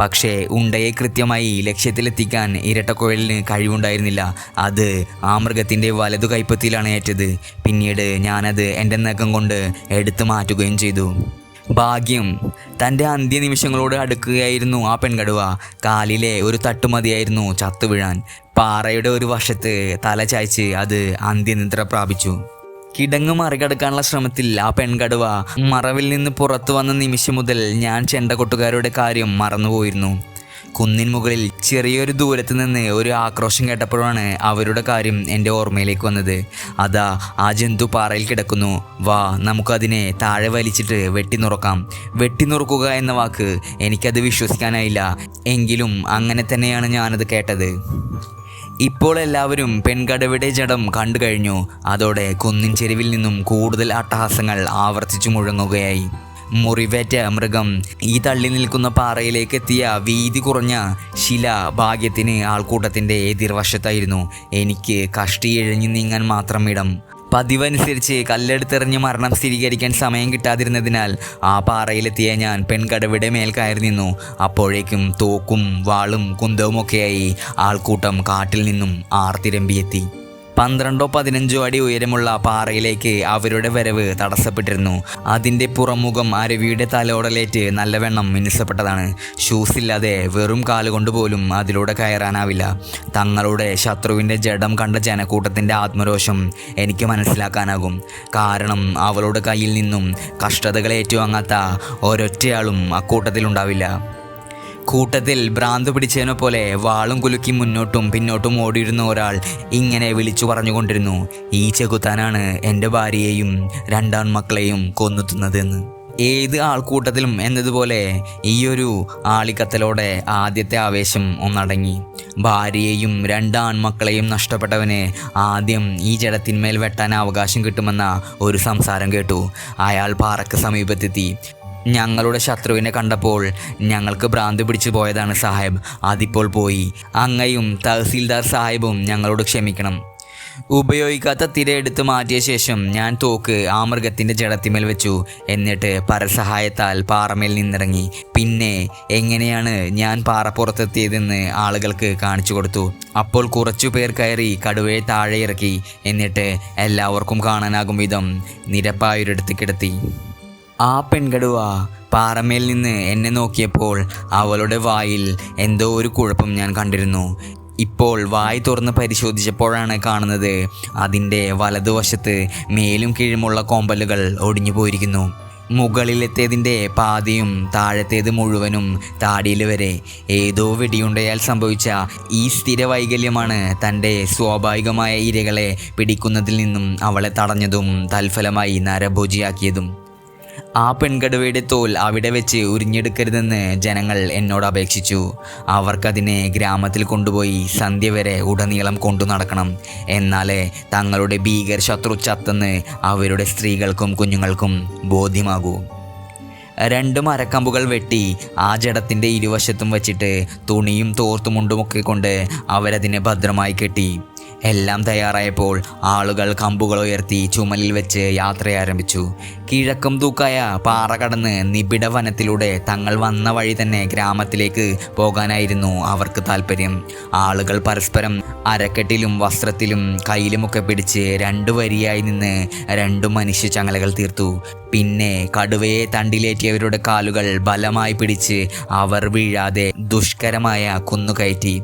പക്ഷേ ഉണ്ടയെ കൃത്യമായി ലക്ഷ്യത്തിലെത്തിക്കാൻ ഇരട്ടക്കുഴലിന് കഴിവുണ്ടായിരുന്നില്ല. അത് ആ മൃഗത്തിൻ്റെ വലതു കൈപ്പത്തിയിലാണ് ഏറ്റത്. പിന്നീട് ഞാനത് എൻ്റെ നഖം കൊണ്ട് എടുത്തു മാറ്റുകയും ചെയ്തു. ഭാഗ്യം, തൻ്റെ അന്ത്യനിമിഷങ്ങളോട് അടുക്കുകയായിരുന്നു ആ പെൺകടുവ. കാലിലെ ഒരു തട്ടുമതിയായിരുന്നു ചത്തുവീഴാൻ. പാറയുടെ ഒരു വശത്ത് തല ചായ്ച്ച് അത് അന്ത്യനിദ്ര പ്രാപിച്ചു. കിടങ്ങ് മറികടക്കാനുള്ള ശ്രമത്തിൽ ആ പെൺകടുവ മറവിൽ നിന്ന് പുറത്തു വന്ന നിമിഷം മുതൽ ഞാൻ ചെണ്ടകൊട്ടുകാരുടെ കാര്യം മറന്നുപോയിരുന്നു. കുന്നിൻ മുകളിൽ ചെറിയൊരു ദൂരത്ത് നിന്ന് ഒരു ആക്രോശം കേട്ടപ്പോഴാണ് അവരുടെ കാര്യം എൻ്റെ ഓർമ്മയിലേക്ക് വന്നത്. അതാ ആ ജന്തു പാറയിൽ കിടക്കുന്നു. വാ, നമുക്കതിനെ താഴെ വലിച്ചിട്ട് വെട്ടിനുറുക്കാം. വെട്ടിനുറുക്കുക എന്ന വാക്ക് എനിക്കത് വിശ്വസിക്കാനായില്ല. എങ്കിലും അങ്ങനെ തന്നെയാണ് ഞാനത് കേട്ടത്. ഇപ്പോൾ എല്ലാവരും പെൺകടുവയുടെ ജഡം കണ്ടു കഴിഞ്ഞു. അതോടെ കുന്നിൻ ചെരുവിൽ നിന്നും കൂടുതൽ അട്ടഹാസങ്ങൾ ആവർത്തിച്ചു മുഴങ്ങുകയായി. മുറിവേറ്റ മൃഗം ഈ തള്ളി നിൽക്കുന്ന പാറയിലേക്ക് എത്തിയ വീതി കുറഞ്ഞ ശില ഭാഗ്യത്തിന് ആൾക്കൂട്ടത്തിൻ്റെ എതിർവശത്തായിരുന്നു. എനിക്ക് കഷ്ടി ഇഴഞ്ഞു നീങ്ങാൻ മാത്രം ഇടം. പതിവനുസരിച്ച് കല്ലെടുത്തെറിഞ്ഞ് മരണം സ്ഥിരീകരിക്കാൻ സമയം കിട്ടാതിരുന്നതിനാൽ ആ പാറയിലെത്തിയ ഞാൻ പെൺകടുവയുടെ മേൽ കയറി നിന്നു. അപ്പോഴേക്കും തോക്കും വാളും കുന്തവുമൊക്കെയായി ആൾക്കൂട്ടം കാട്ടിൽ നിന്നും ആർത്തിരമ്പിയെത്തി. 12-15 അടി ഉയരമുള്ള പാറയിലേക്ക് അവരുടെ വരവ് തടസ്സപ്പെട്ടിരുന്നു. അതിൻ്റെ പുറമുഖം അരുവിയുടെ തലോടലേറ്റ് നല്ലവണ്ണം മിനുസപ്പെട്ടതാണ്. ഷൂസില്ലാതെ വെറും കാലുകൊണ്ട് പോലും അതിലൂടെ കയറാനാവില്ല. തങ്ങളുടെ ശത്രുവിൻ്റെ ജഡം കണ്ട ജനക്കൂട്ടത്തിൻ്റെ ആത്മരോഷം എനിക്ക് മനസ്സിലാക്കാനാകും. കാരണം അവളുടെ കയ്യിൽ നിന്നും കഷ്ടതകൾ ഏറ്റുവാങ്ങാത്ത ഒരൊറ്റയാളും അക്കൂട്ടത്തിലുണ്ടാവില്ല. കൂട്ടത്തിൽ ഭ്രാന്ത് പിടിച്ചതിനെ പോലെ വാളും കുലുക്കി മുന്നോട്ടും പിന്നോട്ടും ഓടിയിരുന്ന ഒരാൾ ഇങ്ങനെ വിളിച്ചു പറഞ്ഞുകൊണ്ടിരുന്നു: ഈ ചെകുത്താനാണ് എൻ്റെ ഭാര്യയെയും 2 ആൺമക്കളെയും കൊന്നുത്തുന്നതെന്ന്. ഏത് ആൾക്കൂട്ടത്തിലും എന്നതുപോലെ ഈയൊരു ആളിക്കത്തലോടെ ആദ്യത്തെ ആവേശം ഒന്നടങ്ങി. ഭാര്യയെയും 2 ആൺമക്കളെയും നഷ്ടപ്പെട്ടവന് ആദ്യം ഈ ജഡത്തിന്മേൽ വെട്ടാൻ അവകാശം കിട്ടുമെന്ന ഒരു സംസാരം കേട്ടു. അയാൾ പാറയ്ക്ക് സമീപത്തെത്തി. ഞങ്ങളുടെ ശത്രുവിനെ കണ്ടപ്പോൾ ഞങ്ങൾക്ക് ഭ്രാന്ത് പിടിച്ചു പോയതാണ് സാഹിബ്. അതിപ്പോൾ പോയി. അങ്ങയും തഹസീൽദാർ സാഹിബും ഞങ്ങളോട് ക്ഷമിക്കണം. ഉപയോഗിക്കാത്ത തിരയെടുത്ത് മാറ്റിയ ശേഷം ഞാൻ തോക്ക് ആ മൃഗത്തിൻ്റെ ജഡത്തിന്മേൽ വെച്ചു. എന്നിട്ട് പരസഹായത്താൽ പാറമേൽ നിന്നിറങ്ങി. പിന്നെ എങ്ങനെയാണ് ഞാൻ പാറ പുറത്തെത്തിയതെന്ന് ആളുകൾക്ക് കാണിച്ചു കൊടുത്തു. അപ്പോൾ കുറച്ചു പേർ കയറി കടുവയെ താഴെ ഇറക്കി. എന്നിട്ട് എല്ലാവർക്കും കാണാനാകും വിധം നിരപ്പായൊരിടത്ത് കിടത്തി. ആ പെൺകടുവ പാറമേൽ നിന്ന് എന്നെ നോക്കിയപ്പോൾ അവളുടെ വായിൽ എന്തോ ഒരു കുഴപ്പം ഞാൻ കണ്ടിരുന്നു. ഇപ്പോൾ വായ് തുറന്ന് പരിശോധിച്ചപ്പോഴാണ് കാണുന്നത് അതിൻ്റെ വലതുവശത്ത് മേലും കീഴുമുള്ള കോമ്പലുകൾ ഒടിഞ്ഞു പോയിരിക്കുന്നു. മുകളിലെത്തേതിൻ്റെ പാതിയും താഴത്തേത് മുഴുവനും താടിയിൽ വരെ. ഏതോ വെടിയുണ്ടയാൽ സംഭവിച്ച ഈ സ്ഥിര വൈകല്യമാണ് തൻ്റെ സ്വാഭാവികമായ ഇരകളെ പിടിക്കുന്നതിൽ നിന്നും അവളെ തടഞ്ഞതും തൽഫലമായി നരഭോജിയാക്കിയതും. ആ പെൺകടുവയുടെ തോൽ അവിടെ വെച്ച് ഉരിഞ്ഞെടുക്കരുതെന്ന് ജനങ്ങൾ എന്നോട് അപേക്ഷിച്ചു. അവർക്കതിനെ ഗ്രാമത്തിൽ കൊണ്ടുപോയി സന്ധ്യ വരെ ഉടനീളം കൊണ്ടു നടക്കണം. എന്നാലേ തങ്ങളുടെ ഭീകര ശത്രു ചത്തെന്ന് അവരുടെ സ്ത്രീകൾക്കും കുഞ്ഞുങ്ങൾക്കും ബോധ്യമാകൂ. 2 മരക്കമ്പുകൾ വെട്ടി ആ ജഡത്തിൻ്റെ ഇരുവശത്തും വച്ചിട്ട് തുണിയും തോർത്തുമുണ്ടുമൊക്കെ കൊണ്ട് അവരതിനെ ഭദ്രമായി കെട്ടി. എല്ലാം തയ്യാറായപ്പോൾ ആളുകൾ കമ്പുകൾ ഉയർത്തി ചുമലിൽ വെച്ച് യാത്രയാരംഭിച്ചു. കിഴക്കും തൂക്കായ പാറ കടന്ന് നിബിഡ വനത്തിലൂടെ തങ്ങൾ വന്ന വഴി തന്നെ ഗ്രാമത്തിലേക്ക് പോകാനായിരുന്നു അവർക്ക് താല്പര്യം. ആളുകൾ പരസ്പരം അരക്കെട്ടിലും വസ്ത്രത്തിലും കയ്യിലുമൊക്കെ പിടിച്ച് 2 വരിയായി നിന്ന് 2 മനുഷ്യ ചങ്ങലകൾ തീർത്തു. പിന്നെ കടുവയെ തണ്ടിലേറ്റിയവരുടെ കാലുകൾ ബലമായി പിടിച്ച് അവർ വീഴാതെ ദുഷ്കരമായ കുന്നുകയറ്റി.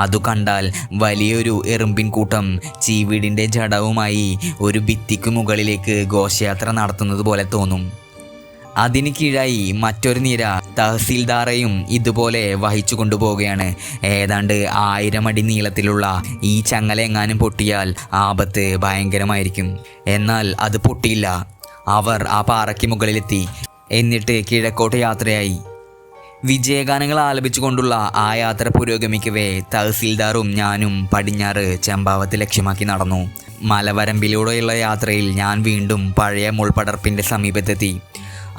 അതു കണ്ടാൽ വലിയൊരു എറുമ്പിൻ കൂട്ടം ചീവീടിൻ്റെ ജഡവുമായി ഒരു ഭിത്തിക്കു മുകളിലേക്ക് ഘോഷയാത്ര നടത്തുന്നത് പോലെ തോന്നും. അതിന് കീഴായി മറ്റൊരു നിര തഹസീൽദാറെയും ഇതുപോലെ വഹിച്ചു കൊണ്ടുപോവുകയാണ്. ഏതാണ്ട് 1000 അടി നീളത്തിലുള്ള ഈ ചങ്ങല എങ്ങാനും പൊട്ടിയാൽ ആപത്ത് ഭയങ്കരമായിരിക്കും. എന്നാൽ അത് പൊട്ടിയില്ല. അവർ ആ പാറയ്ക്ക് മുകളിലെത്തി. എന്നിട്ട് കിഴക്കോട്ട് യാത്രയായി. വിജയഗാനങ്ങൾ ആലപിച്ചുകൊണ്ടുള്ള ആ യാത്ര പുരോഗമിക്കവേ തഹസീൽദാറും ഞാനും പടിഞ്ഞാറ് ചെമ്പാവത്ത് ലക്ഷ്യമാക്കി നടന്നു. മലവരമ്പിലൂടെയുള്ള യാത്രയിൽ ഞാൻ വീണ്ടും പഴയ മുൾപടർപ്പിൻ്റെ സമീപത്തെത്തി.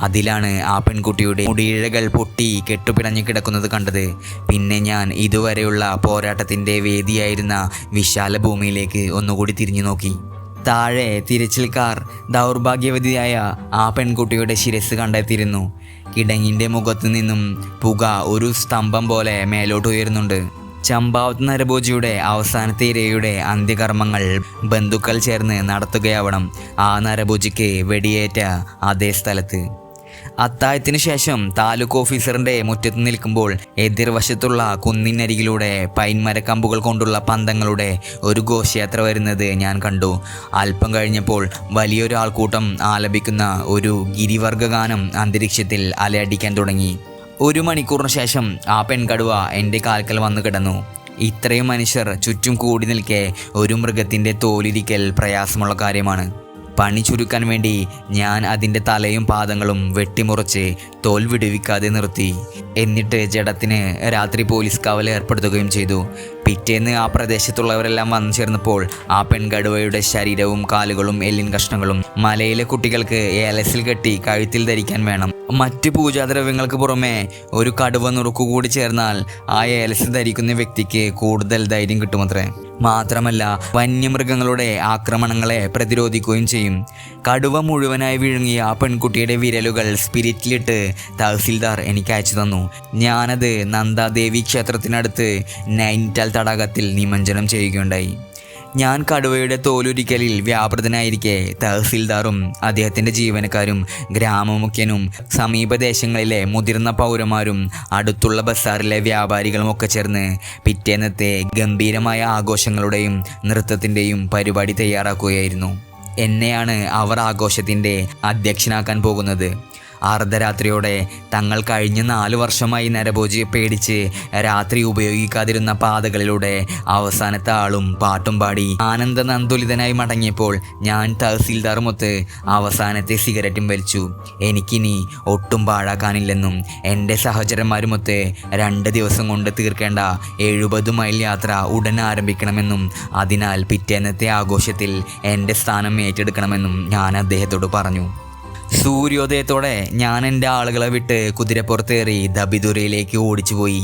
അതിലാണ് ആ പെൺകുട്ടിയുടെ മുടിയിഴകൾ പൊട്ടി കെട്ടുപിടഞ്ഞു കിടക്കുന്നത് കണ്ടത്. പിന്നെ ഞാൻ ഇതുവരെയുള്ള പോരാട്ടത്തിൻ്റെ വേദിയായിരുന്ന വിശാല ഭൂമിയിലേക്ക് ഒന്നുകൂടി തിരിഞ്ഞു നോക്കി. താഴെ തിരച്ചിൽക്കാർ ദൗർഭാഗ്യവതിയായ ആ പെൺകുട്ടിയുടെ ശിരസ് കണ്ടെത്തിയിരുന്നു. കിടങ്ങിൻ്റെ മുഖത്തു നിന്നും പുക ഒരു സ്തംഭം പോലെ മേലോട്ട് ഉയരുന്നുണ്ട്. ചമ്പാവത്ത് നരഭോജിയുടെ അവസാനത്തെ ഇരയുടെ അന്ത്യകർമ്മങ്ങൾ ബന്ധുക്കൾ ചേർന്ന് നടത്തുകയാവണം. ആ നരഭോജിക്ക് വെടിയേറ്റ അതേ സ്ഥലത്ത്. അത്താഴത്തിന് ശേഷം താലൂക്ക് ഓഫീസറിൻ്റെ മുറ്റത്ത് നിൽക്കുമ്പോൾ എതിർവശത്തുള്ള കുന്നിനരികിലൂടെ പൈൻമരക്കമ്പുകൾ കൊണ്ടുള്ള പന്തങ്ങളുടെ ഒരു ഘോഷയാത്ര വരുന്നത് ഞാൻ കണ്ടു. അല്പം കഴിഞ്ഞപ്പോൾ വലിയൊരു ആൾക്കൂട്ടം ആലപിക്കുന്ന ഒരു ഗിരിവർഗഗാനം അന്തരീക്ഷത്തിൽ അലയടിക്കാൻ തുടങ്ങി. 1 മണിക്കൂറിന് ശേഷം ആ പെൺകടുവ എൻ്റെ കാൽക്കൽ വന്നു കിടന്നു. ഇത്രയും മനുഷ്യർ ചുറ്റും കൂടി നിൽക്കെ ഒരു മൃഗത്തിൻ്റെ തോലിരിക്കൽ പ്രയാസമുള്ള കാര്യമാണ്. പണി ചുരുക്കാൻ വേണ്ടി ഞാൻ അതിൻ്റെ തലയും പാദങ്ങളും വെട്ടിമുറിച്ച് തോൽ വിടുവിക്കാതെ നിർത്തി. എന്നിട്ട് ജഡത്തിന് രാത്രി പോലീസ് കാവൽ ഏർപ്പെടുത്തുകയും ചെയ്തു. പിറ്റേന്ന് ആ പ്രദേശത്തുള്ളവരെല്ലാം വന്നു ചേർന്നപ്പോൾ ആ പെൺകടുവയുടെ ശരീരവും കാലുകളും എല്ലിൻ കഷ്ണങ്ങളും മലയിലെ കുട്ടികൾക്ക് ഏലസിൽ കെട്ടി കഴുത്തിൽ ധരിക്കാൻ വേണം. മറ്റ് പൂജാദ്രവ്യങ്ങൾക്ക് പുറമെ ഒരു കടുവ നുറുക്കുകൂടി ചേർന്നാൽ ആ ഏലസ് ധരിക്കുന്ന വ്യക്തിക്ക് കൂടുതൽ ധൈര്യം കിട്ടുമത്രേ. മാത്രമല്ല വന്യമൃഗങ്ങളുടെ ആക്രമണങ്ങളെ പ്രതിരോധിക്കുകയും ചെയ്യും. കടുവ മുഴുവനായി വിഴുങ്ങിയ ആ പെൺകുട്ടിയുടെ വിരലുകൾ സ്പിരിറ്റിലിട്ട് തഹസീൽദാർ എനിക്ക് അയച്ചു തന്നു. ഞാനത് നന്ദാദേവി ക്ഷേത്രത്തിനടുത്ത് നൈനിറ്റാൽ തടാകത്തിൽ നിമഞ്ജനം ചെയ്യുകയുണ്ടായി. ഞാൻ കടുവയുടെ തോലുരിക്കലിൽ വ്യാപൃതനായിരിക്കെ തഹസീൽദാറും അദ്ദേഹത്തിൻ്റെ ജീവനക്കാരും ഗ്രാമമുഖ്യനും സമീപദേശങ്ങളിലെ മുതിർന്ന പൗരന്മാരും അടുത്തുള്ള ബസാറിലെ വ്യാപാരികളും ഒക്കെ ചേർന്ന് പിറ്റേന്നത്തെ ഗംഭീരമായ ആഘോഷങ്ങളുടെയും നൃത്തത്തിൻ്റെയും പരിപാടി തയ്യാറാക്കുകയായിരുന്നു. എന്നെയാണ് അവർ ആഘോഷത്തിൻ്റെ അധ്യക്ഷനാക്കാൻ പോകുന്നത്. അർദ്ധരാത്രിയോടെ തങ്ങൾ കഴിഞ്ഞ 4 വർഷമായി നരഭോജിയെ പേടിച്ച് രാത്രി ഉപയോഗിക്കാതിരുന്ന പാതകളിലൂടെ അവസാനത്തെ ആളും പാട്ടും പാടി ആനന്ദനന്ദുലിതനായി മടങ്ങിയപ്പോൾ ഞാൻ തഹസീൽദാറുമൊത്ത് അവസാനത്തെ സിഗരറ്റും വലിച്ചു. എനിക്കിനി ഒട്ടും പാഴാക്കാനില്ലെന്നും എൻ്റെ സഹചരന്മാരുമൊത്ത് 2 ദിവസം കൊണ്ട് തീർക്കേണ്ട 70 മൈൽ യാത്ര ഉടൻ ആരംഭിക്കണമെന്നും അതിനാൽ പിറ്റേന്നത്തെ ആഘോഷത്തിൽ എൻ്റെ സ്ഥാനം ഏറ്റെടുക്കണമെന്നും ഞാൻ അദ്ദേഹത്തോട് പറഞ്ഞു. സൂര്യോദയത്തോടെ ഞാൻ എൻ്റെ ആളുകളെ വിട്ട് കുതിരപ്പുറത്തേറി ദബിദുരയിലേക്ക് ഓടിച്ചുപോയി.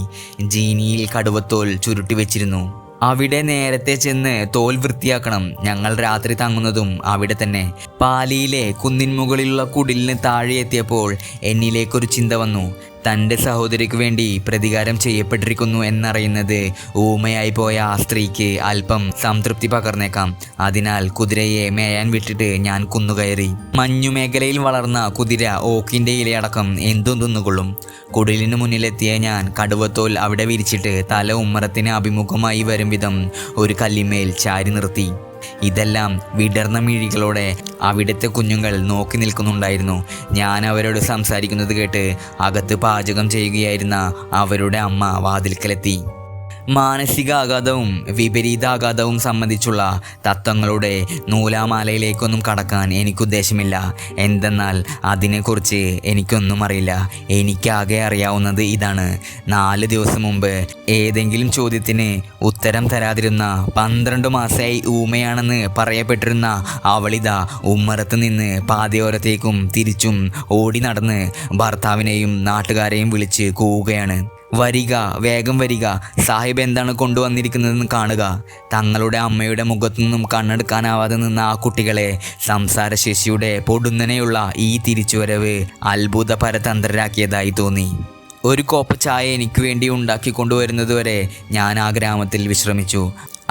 ജീനിയിൽ കടുവത്തോൽ ചുരുട്ടി വെച്ചിരുന്നു. അവിടെ നേരത്തെ ചെന്ന് തോൽ വൃത്തിയാക്കണം. ഞങ്ങൾ രാത്രി തങ്ങുന്നതും അവിടെ തന്നെ. പാലിയിലെ കുന്നിൻ മുകളിലുള്ള കുടിലിന് താഴെ എത്തിയപ്പോൾ എന്നിലേക്കൊരു ചിന്ത വന്നു. തൻ്റെ സഹോദരിക്ക് വേണ്ടി പ്രതികാരം ചെയ്യപ്പെട്ടിരിക്കുന്നു എന്നറിയുന്നത് ഊമയായി പോയ ആ സ്ത്രീക്ക് അല്പം സംതൃപ്തി പകർന്നേക്കാം. അതിനാൽ കുതിരയെ മേയാൻ വിട്ടിട്ട് ഞാൻ കുന്നുകയറി. മഞ്ഞുമേഖലയിൽ വളർന്ന കുതിര ഓക്കിൻ്റെ ഇലയടക്കം എന്തും തിന്നുകൊള്ളും. കുടിലിന് മുന്നിലെത്തിയ ഞാൻ കടുവത്തോൽ അവിടെ വിരിച്ചിട്ട് തല ഉമ്മറത്തിന് അഭിമുഖമായി വരും വിധം ഒരു കല്ലിന്മേൽ ചാരി നിർത്തി. ഇതെല്ലാം വിടർന്ന മിഴികളോടെ അവിടുത്തെ കുഞ്ഞുങ്ങൾ നോക്കി നിൽക്കുന്നുണ്ടായിരുന്നു. ഞാൻ അവരോട് സംസാരിക്കുന്നത് കേട്ട് അകത്ത് പാചകം ചെയ്യുകയായിരുന്ന അവരുടെ അമ്മ വാതിൽക്കലെത്തി. മാനസികാഘാതവും വിപരീതാഘാതവും സംബന്ധിച്ചുള്ള തത്വങ്ങളുടെ നൂലാമാലയിലേക്കൊന്നും കടക്കാൻ എനിക്കുദ്ദേശമില്ല. എന്തെന്നാൽ അതിനെക്കുറിച്ച് എനിക്കൊന്നും അറിയില്ല. എനിക്കാകെ അറിയാവുന്നത് ഇതാണ്: 4 ദിവസം മുമ്പ് ഏതെങ്കിലും ചോദ്യത്തിന് ഉത്തരം തരാതിരുന്ന 12 മാസമായി ഊമയാണെന്ന് പറയപ്പെട്ടിരുന്ന അവളിതാ ഉമ്മറത്ത് നിന്ന് പാതയോരത്തേക്കും തിരിച്ചും ഓടി നടന്ന് ഭർത്താവിനെയും നാട്ടുകാരെയും വിളിച്ച് കൂവുകയാണ്. വരിക, വേഗം വരിക, സാഹിബ് എന്താണ് കൊണ്ടുവന്നിരിക്കുന്നതെന്ന് കാണുക. തങ്ങളുടെ അമ്മയുടെ മുഖത്തുനിന്നും കണ്ണെടുക്കാനാവാതെ നിന്ന ആ കുട്ടികളെ സംസാരശേഷിയുടെ പൊടുന്നനെയുള്ള ഈ തിരിച്ചുവരവ് അത്ഭുത പരതന്ത്രരാക്കിയതായി തോന്നി. ഒരു കോപ്പ് ചായ എനിക്ക് വേണ്ടി ഉണ്ടാക്കിക്കൊണ്ടുവരുന്നതുവരെ ഞാൻ ആ ഗ്രാമത്തിൽ വിശ്രമിച്ചു.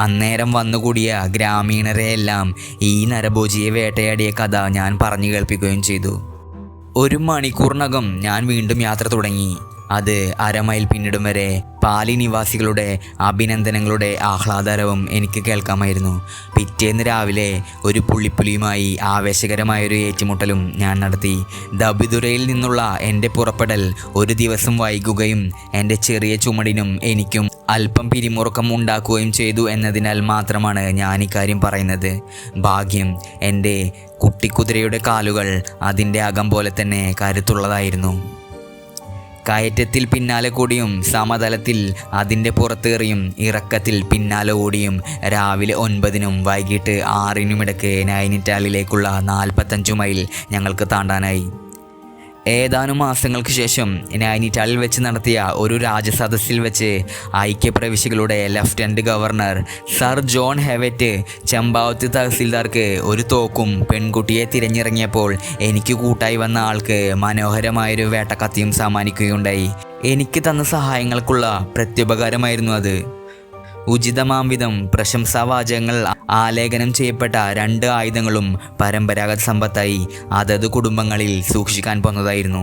അന്നേരം വന്നുകൂടിയ ഗ്രാമീണരെയെല്ലാം ഈ നരഭോജിയെ വേട്ടയാടിയ കഥ ഞാൻ പറഞ്ഞു കേൾപ്പിക്കുകയും ചെയ്തു. 1 മണിക്കൂറിനകം ഞാൻ വീണ്ടും യാത്ര തുടങ്ങി. അത് 1/2 മൈൽ പിന്നിടും വരെ പാലി നിവാസികളുടെ അഭിനന്ദനങ്ങളുടെ ആഹ്ലാദരവും എനിക്ക് കേൾക്കാമായിരുന്നു. പിറ്റേന്ന് രാവിലെ ഒരു പുള്ളിപ്പുലിയുമായി ആവേശകരമായൊരു ഏറ്റുമുട്ടലും ഞാൻ നടത്തി. ദബിദുരയിൽ നിന്നുള്ള എൻ്റെ പുറപ്പെടൽ 1 ദിവസം വൈകുകയും എൻ്റെ ചെറിയ ചുമടിനും എനിക്കും അല്പം പിരിമുറുക്കം ഉണ്ടാക്കുകയും ചെയ്തു എന്നതിനാൽ മാത്രമാണ് ഞാൻ ഇക്കാര്യം പറയുന്നത്. ഭാഗ്യം, എൻ്റെ കുട്ടിക്കുതിരയുടെ കാലുകൾ അതിൻ്റെ അകം പോലെ തന്നെ കരുത്തുള്ളതായിരുന്നു. കയറ്റത്തിൽ പിന്നാലെ കൂടിയും സമതലത്തിൽ അതിൻ്റെ പുറത്തേറിയും ഇറക്കത്തിൽ പിന്നാലെ ഓടിയും രാവിലെ 9-നും വൈകിട്ട് 6-നും ഇടയ്ക്ക് നൈനിറ്റാലിലേക്കുള്ള 45 മൈൽ ഞങ്ങൾക്ക് താണ്ടാനായി. ഏതാനും മാസങ്ങൾക്ക് ശേഷം നൈനിറ്റാളിൽ വെച്ച് നടത്തിയ ഒരു രാജസദസ്സിൽ വെച്ച് ഐക്യപ്രവിശ്യകളുടെ ലഫ്റ്റനന്റ് ഗവർണർ സർ ജോൺ ഹെവറ്റ് ചമ്പാവത്ത് തഹസിൽദാർക്ക് ഒരു തോക്കും പെൺകുട്ടിയെ തിരഞ്ഞിറങ്ങിയപ്പോൾ എനിക്ക് കൂട്ടായി വന്ന ആൾക്ക് മനോഹരമായൊരു വേട്ടക്കത്തിയും സമ്മാനിക്കുകയുണ്ടായി. എനിക്ക് തന്ന സഹായങ്ങൾക്കുള്ള പ്രത്യുപകാരമായിരുന്നു അത്. ഉചിതമാം വിധം പ്രശംസാവാചകങ്ങൾ ആലേഖനം ചെയ്യപ്പെട്ട 2 ആയുധങ്ങളും പരമ്പരാഗത സമ്പത്തായി അതത് കുടുംബങ്ങളിൽ സൂക്ഷിക്കാൻ പോന്നതായിരുന്നു.